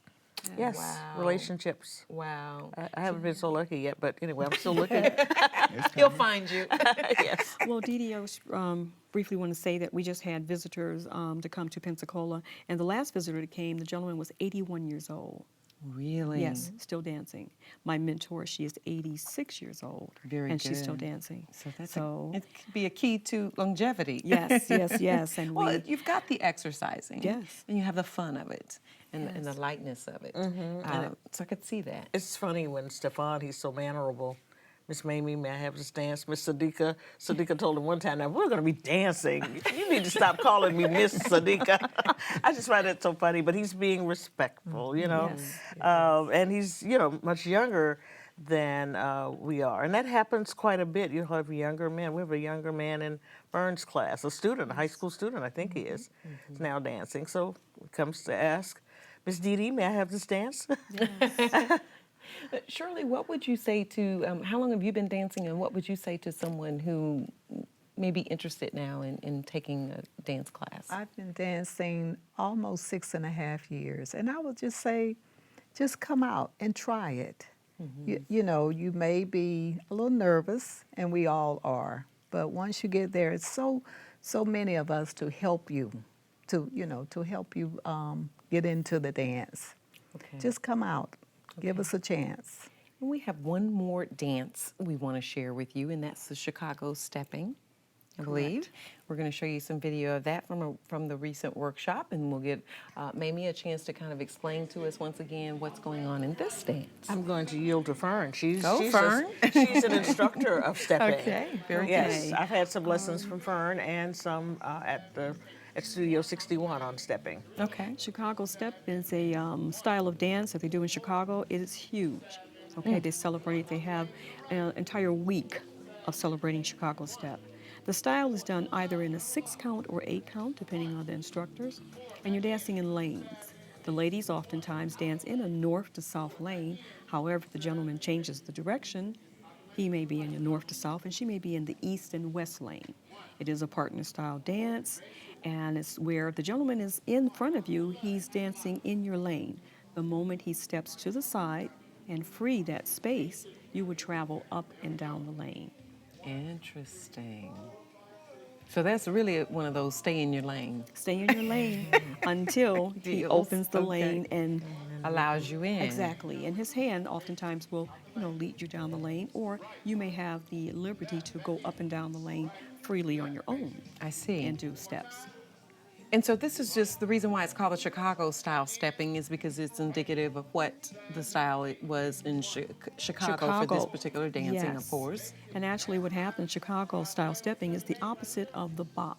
S7: Yes,
S2: Wow.
S7: relationships.
S2: Wow.
S7: I haven't been so lucky yet, but anyway, I'm still looking.
S2: He'll find you.
S7: Yes.
S8: Well, Dee Dee, I was, briefly want to say that we just had visitors to come to Pensacola, and the last visitor that came, the gentleman was 81 years old.
S2: Really?
S8: Yes, still dancing. My mentor, she is 86 years old,
S2: Very
S8: and she's still
S2: good.
S8: dancing.
S2: So that's
S8: So
S2: it could be a key to longevity.
S8: yes, yes, yes, and
S2: Well,
S8: we
S2: you've got the exercising.
S8: Yes.
S2: And you have the fun of it and the lightness of it. So I could see that.
S7: It's funny when Stefan, he's so mannerable. Miss Mamie, may I have this dance? Miss Sadiqa. Sadiqa told him one time, now we're going to be dancing. You need to stop calling me Miss Sadiqa. I just find that so funny, but he's being respectful, you know.
S8: Yes.
S7: And he's, you know, much younger than we are. And that happens quite a bit. You have younger men. We have a younger man in Vern's class, a student, a high school student, I think he is now dancing. So he comes to ask, Miss Dee Dee, may I have this dance?
S2: Shirley, what would you say to, how long have you been dancing, and what would you say to someone who may be interested now in taking a dance class?
S10: I've been dancing almost 6.5 years, and I would just say, just come out and try it. You know, you may be a little nervous, and we all are, but once you get there, it's so many of us to help you, to help you get into the dance.
S2: Okay.
S10: Just come out, give us a chance.
S2: And we have one more dance we want to share with you, and that's the Chicago Stepping, I believe. We're going to show you some video of that from the recent workshop, and we'll get Mamie a chance to kind of explain to us once again what's going on in this dance.
S7: I'm going to yield to Fern. She's
S2: Fern.
S7: She's an instructor of stepping.
S2: Okay, very
S7: Yes,
S8: good.
S7: I've had some lessons from Fern and some at Studio 61 on stepping.
S2: Okay.
S8: Chicago Step is a style of dance that they do in Chicago. It is huge. Okay, they celebrate. They have an entire week of celebrating Chicago Step. The style is done either in a 6-count or 8-count, depending on the instructors, and you're dancing in lanes. The ladies oftentimes dance in a north to south lane. However, if the gentleman changes the direction, he may be in the north to south, and she may be in the east and west lane. It is a partner-style dance, and it's where the gentleman is in front of you, he's dancing in your lane. The moment he steps to the side and free that space, you would travel up and down the lane.
S2: Interesting. So that's really one of those stay in your lane.
S8: Stay in your lane until he
S2: Deals.
S8: opens the
S2: Okay.
S8: lane and
S2: Allows you in.
S8: exactly. And his hand oftentimes will, lead you down the lane, or you may have the liberty to go up and down the lane freely on your own
S2: I see.
S8: and do steps.
S2: And so this is just the reason why it's called the Chicago style stepping is because it's indicative of what the style it was in Chicago for this particular dancing,
S8: yes.
S2: of course.
S8: And actually what happened, Chicago style stepping is the opposite of the bop.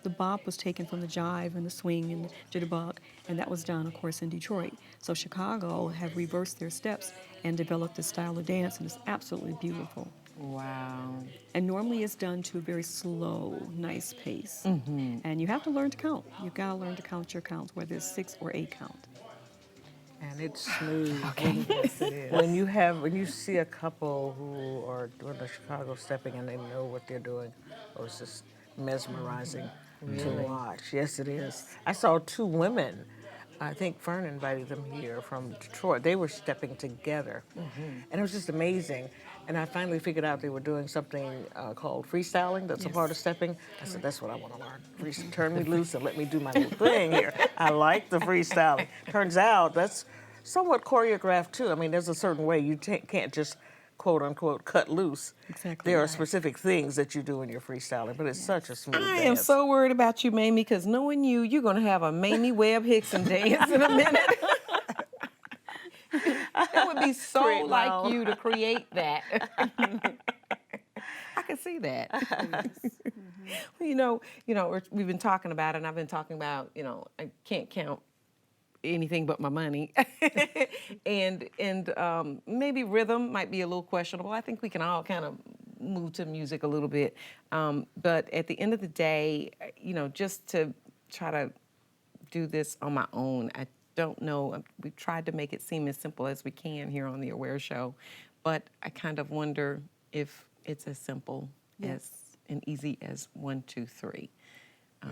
S8: The bop was taken from the jive and the swing and the jitterbug, and that was done, of course, in Detroit. So Chicago have reversed their steps and developed this style of dance, and it's absolutely beautiful.
S2: Wow.
S8: And normally it's done to a very slow, nice pace. And you have to learn to count. You've got to learn to count your counts, whether it's 6 or 8 count.
S7: And it's smooth.
S10: Yes, it is.
S7: When you see a couple who are doing the Chicago stepping and they know what they're doing, oh, it's just mesmerizing to watch. Yes, it is. I saw 2 women. I think Fern invited them here from Detroit. They were stepping together, and it was just amazing. And I finally figured out they were doing something called freestyling. That's a part of stepping. I said, that's what I want to learn. Turn me loose and let me do my little thing here. I like the freestyling. Turns out that's somewhat choreographed too. I mean, there's a certain way you can't just quote unquote cut loose.
S8: Exactly
S7: There are
S8: right.
S7: specific things that you do in your freestyling, but it's such a smooth
S2: I
S7: dance.
S2: am so worried about you, Mamie, because knowing you, you're going to have a Mamie Webb Hickson dance in a minute. That would be so
S7: Create my
S2: like
S7: own.
S2: you to create that. I can see that. You know, we've been talking about it, and I've been talking about, I can't count anything but my money, and maybe rhythm might be a little questionable. I think we can all kind of move to music a little bit, but at the end of the day, just to try to do this on my own, I don't know. We've tried to make it seem as simple as we can here on the Aware Show, but I kind of wonder if it's as simple as and easy as 1, 2, 3.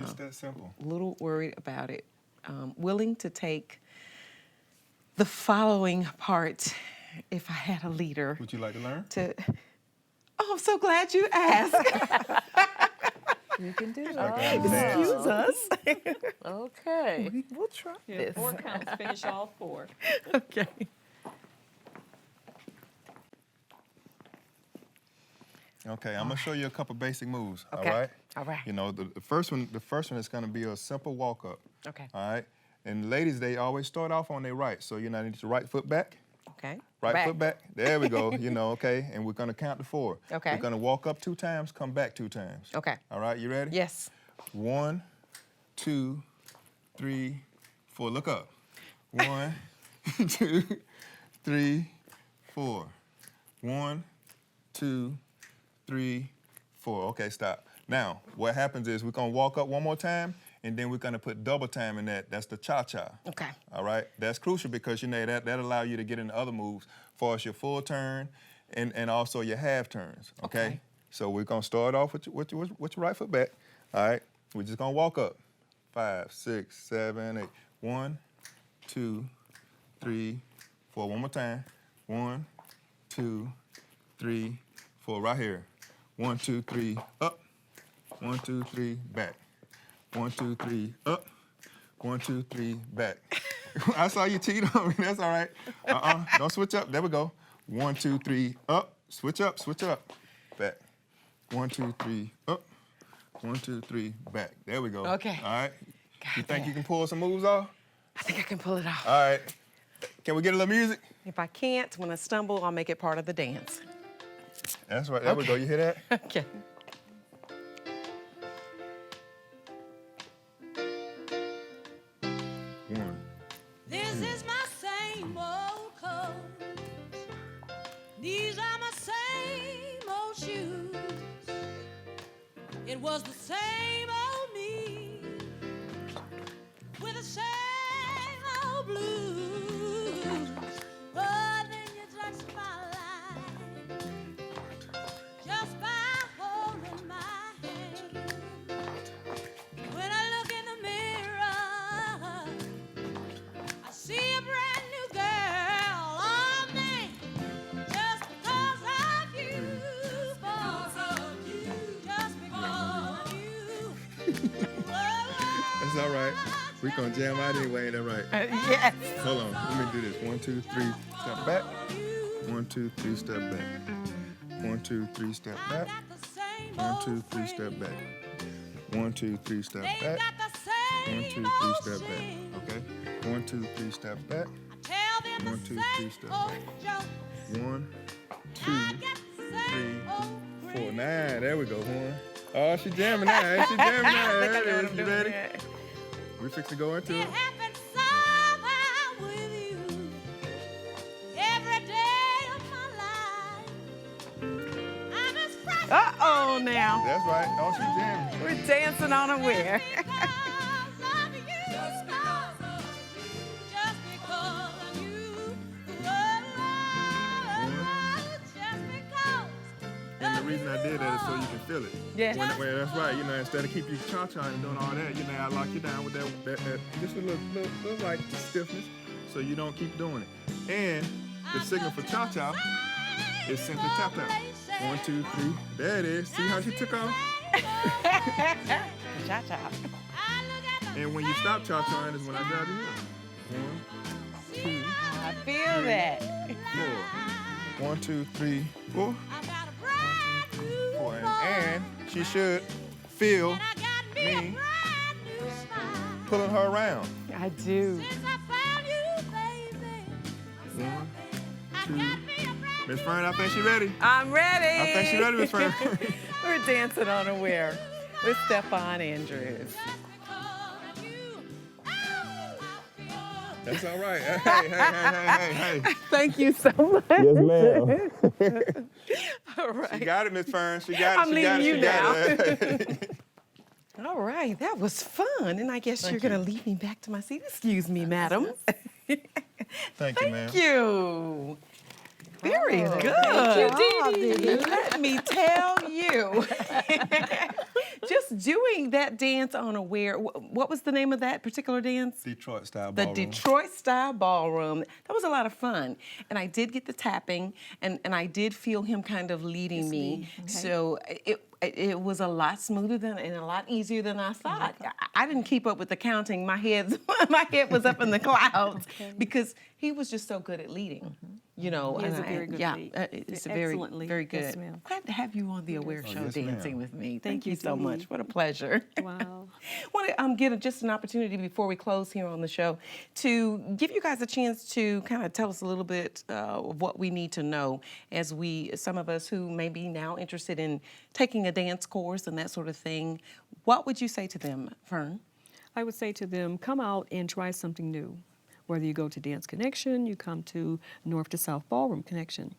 S9: It's that simple.
S2: A little worried about it. Willing to take the following part if I had a leader.
S9: Would you like to learn?
S2: Oh, I'm so glad you asked.
S10: You can do it.
S2: Excuse us.
S7: Okay.
S2: We'll try this.
S8: 4 counts, finish all 4.
S2: Okay.
S9: Okay, I'm gonna show you a couple basic moves.
S2: Okay.
S9: All right.
S2: All right.
S9: The first one is gonna be a simple walk up.
S2: Okay.
S9: All right. And ladies, they always start off on their right, so you need your right foot back.
S2: Okay.
S9: Right foot back. There we go. Okay. And we're gonna count to 4.
S2: Okay.
S9: We're gonna walk up 2 times, come back 2 times.
S2: Okay.
S9: All right. You ready?
S2: Yes.
S9: 1, 2, 3, 4. Look up. 1, 2, 3, 4. 1, 2, 3, 4. Okay, stop. Now, what happens is we're gonna walk up one more time, and then we're gonna put double time in that. That's the cha-cha.
S2: Okay.
S9: All right. That's crucial because that allow you to get into other moves, for as your full turn, and also your half turns. Okay. So we're gonna start off with your right foot back. All right. We're just gonna walk up. 5, 6, 7, 8. 1, 2, 3, 4. One more time. 1, 2, 3, 4. Right here. 1, 2, 3, up. 1, 2, 3, back. 1, 2, 3, up. 1, 2, 3, back. I saw you cheat on me. That's all right. Don't switch up. There we go. 1, 2, 3, up. Switch up. Switch up. Back. 1, 2, 3, up. 1, 2, 3, back. There we go.
S2: Okay.
S9: All right. You think you can pull some moves off?
S2: I think I can pull it off.
S9: All right. Can we get a little music?
S2: If I can't, when I stumble, I'll make it part of the dance.
S9: That's right. There we go. You hear that?
S2: Okay.
S9: One.
S11: This is my same old clothes. These are my same old shoes. It was the same old me with the same old blues. But then you touched my life just by holding my hand. When I look in the mirror, I see a brand new girl. Oh man, just because of you, just because of you.
S9: That's all right. We gonna jam out anyway, ain't that right?
S2: Yes.
S9: Hold on, let me do this. 1, 2, 3, step back. 1, 2, 3, step back. 1, 2, 3, step back. 1, 2, 3, step back. 1, 2, 3, step
S11: They
S9: back.
S11: got the same
S9: 1, 2, 3, step back. Okay? 1, 2, 3, step back. 1, 2, 3, step back. 1, 2, 3, 4. 9. There we go, Horn. Oh, she jamming now. She jamming now. There it is. You ready? We fix to go into it.
S2: Uh-oh now.
S9: That's right. Oh, she jamming.
S2: We're dancing on Aware.
S9: And the reason I did that is so you can feel it.
S2: Yeah.
S9: When that's right. You know, instead of keep you cha-cha and doing all that, you know, I lock you down with that just a little like stiffness, so you don't keep doing it. And the signal for cha-cha is simply tap tap. 1, 2, 3. There it is. See how she took off?
S2: Cha-cha.
S9: And when you stop cha-chaing is when I grab your heel. 1, 2,
S2: I feel that.
S9: 4. 1, 2, 3, 4. 4. And she should feel me pulling her around.
S2: I do.
S9: 1, 2. Miss Fern, I think she's ready.
S2: I'm ready.
S9: I think she's ready, Miss Fern.
S2: We're dancing on Aware with Stefan Andrews.
S9: That's all right. Hey.
S2: Thank you so much.
S9: Yes, ma'am.
S2: All right.
S9: She got it, Miss Fern. She got it.
S2: I'm leaving you now.
S9: It.
S2: All right, that was fun. And I guess you're going to lead me back to my seat. Excuse me, madam.
S9: Thank you, ma'am.
S2: Thank you. Very good.
S10: Thank you, Dee Dee.
S2: Let me tell you. Just doing that dance on Aware. What was the name of that particular dance?
S9: Detroit style
S2: The
S9: ballroom.
S2: Detroit style ballroom. That was a lot of fun. And I did get the tapping, and I did feel him kind of leading me.
S4: Okay.
S2: So it was a lot smoother and a lot easier than I thought. I didn't keep up with the counting. My head was up in the clouds because he was just so good at leading. You know,
S8: He is
S2: and
S8: a very good lead.
S2: it's a very,
S8: Excellent lead.
S2: very good.
S8: Yes, ma'am.
S2: Glad to have you on the Aware Show
S9: yes,
S2: dancing
S9: ma'am.
S2: with me.
S8: Thank
S2: you
S8: you,
S2: so
S8: Dee
S2: much.
S8: Dee.
S2: What a pleasure.
S8: Wow.
S2: Want to get just an opportunity before we close here on the show to give you guys a chance to kind of tell us a little bit of what we need to know as some of us who may be now interested in taking a dance course and that sort of thing. What would you say to them, Fern?
S8: I would say to them, come out and try something new. Whether you go to Dance Connection, you come to North to South Ballroom Connection.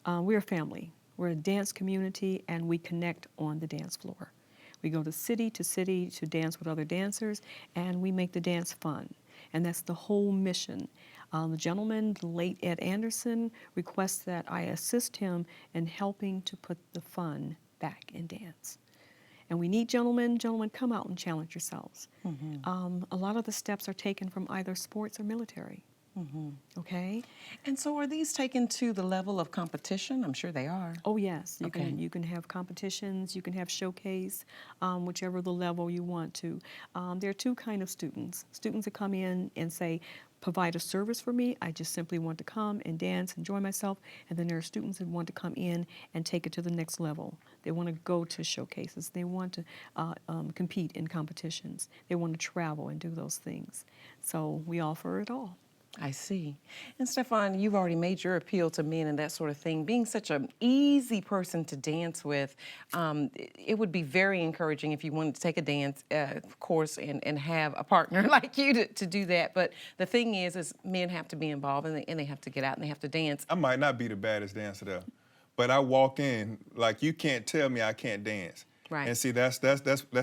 S8: We're a family. We're a dance community, and we connect on the dance floor. We go to city to dance with other dancers, and we make the dance fun. And that's the whole mission. The gentleman, the late Ed Anderson, requests that I assist him in helping to put the fun back in dance. And we need gentlemen, come out and challenge yourselves. A lot of the steps are taken from either sports or military. Okay?
S2: And so are these taken to the level of competition? I'm sure they are.
S8: Oh yes,
S2: Okay.
S8: you can have competitions, you can have showcase, whichever the level you want to. There are two kind of students. Students that come in and say, provide a service for me, I just simply want to come and dance, enjoy myself. And then there are students that want to come in and take it to the next level. They want to go to showcases, they want to compete in competitions, they want to travel and do those things. So we offer it all.
S2: I see. And Stefan, you've already made your appeal to men and that sort of thing. Being such an easy person to dance with, it would be very encouraging if you wanted to take a dance course and have a partner like you to do that. But the thing is men have to be involved and they have to get out and they have to dance.
S9: I might not be the baddest dancer there, but I walk in like you can't tell me I can't dance.
S2: Right.
S9: And see, that's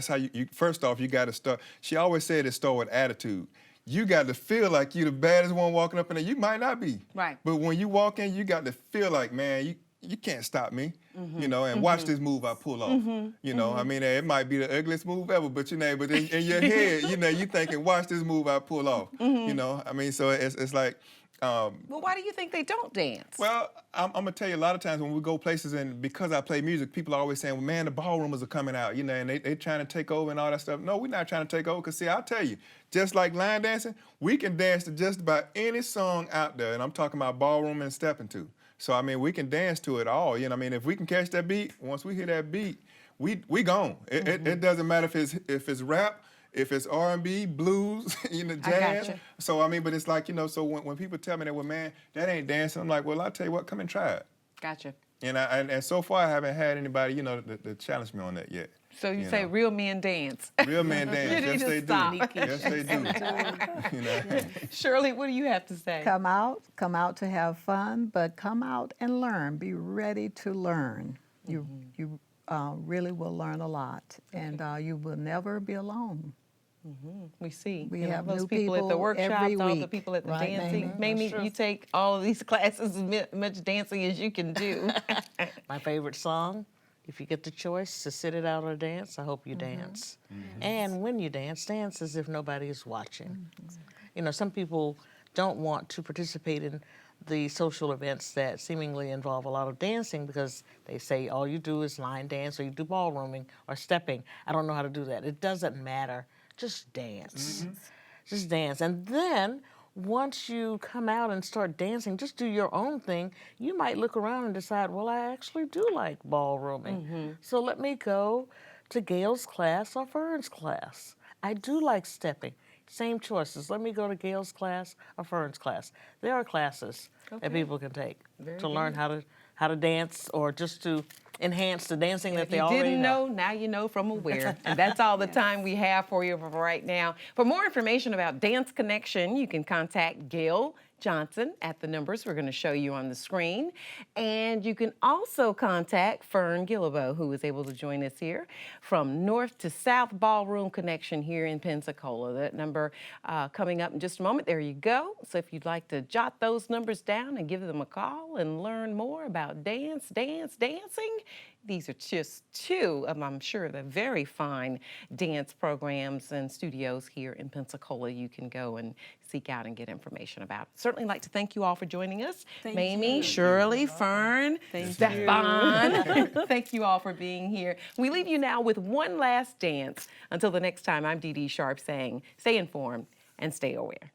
S9: how you first off, you got to start. She always said it start with attitude. You got to feel like you're the baddest one walking up in there. You might not be.
S2: Right.
S9: But when you walk in, you got to feel like, man, you can't stop me. You know, and watch this move I pull off. You know, I mean, it might be the ugliest move ever, but you know, but in your head, you know, you thinking, watch this move I pull off. You know, I mean, so it's like.
S2: Well, why do you think they don't dance?
S9: Well, I'm gonna tell you, a lot of times when we go places and because I play music, people are always saying, well, man, the ballroomers are coming out, you know, and they trying to take over and all that stuff. No, we're not trying to take over, because see, I'll tell you, just like line dancing, we can dance to just about any song out there, and I'm talking about ballroom and stepping to. So, I mean, we can dance to it all, you know, I mean, if we can catch that beat, once we hear that beat, we gone. It doesn't matter if it's rap, if it's R&B, blues, jazz.
S2: gotcha.
S9: So I mean, but it's like, so when people tell me that, well, man, that ain't dancing, I'm like, well, I'll tell you what, come and try it.
S2: Gotcha.
S9: And so far I haven't had anybody, to challenge me on that yet.
S2: So you say real men dance.
S9: Real men dance.
S2: You need
S9: Yes,
S2: to
S9: they
S2: stop.
S9: do. Yes, they do.
S2: Shirley, what do you have to say?
S10: Come out to have fun, but come out and learn. Be ready to learn. You really will learn a lot, and you will never be alone.
S2: We see.
S10: We
S2: you know,
S10: have
S2: those
S10: new
S2: people at the
S10: people
S2: workshops,
S10: every
S2: all the
S10: week.
S2: people at the
S10: Right,
S2: dancing.
S10: Mamie?
S2: Mamie, you take all of these classes, as much dancing as you can do.
S7: My favorite song, if you get the choice to sit it out or dance, I hope you dance. And when you dance as if nobody is watching. Some people don't want to participate in the social events that seemingly involve a lot of dancing because they say all you do is line dance or you do ballrooming or stepping. I don't know how to do that. It doesn't matter. Just dance. Just dance. And then once you come out and start dancing, just do your own thing. You might look around and decide, well, I actually do like ballrooming. So let me go to Gail's class or Fern's class. I do like stepping. Same choices. Let me go to Gail's class or Fern's class. There are classes that people can take to learn how to dance or just to enhance the dancing that they
S2: If you
S7: already
S2: didn't know, now you know from Aware. And that's all the time we have for you for right now. For more information about Dance Connection, you can contact Gail Johnson at the numbers we're going to show you on the screen. And you can also contact Fern Guillebeau, who was able to join us here from North to South Ballroom Connection here in Pensacola. That number coming up in just a moment. There you go. So if you'd like to jot those numbers down and give them a call and learn more about dancing, these are just two of, I'm sure, the very fine dance programs and studios here in Pensacola you can go and seek out and get information about. Certainly like to thank you all for joining us. Mamie, Shirley, Fern, Stefan. Thank you all for being here. We leave you now with one last dance. Until the next time, I'm Dee Dee Sharp saying, stay informed and stay aware.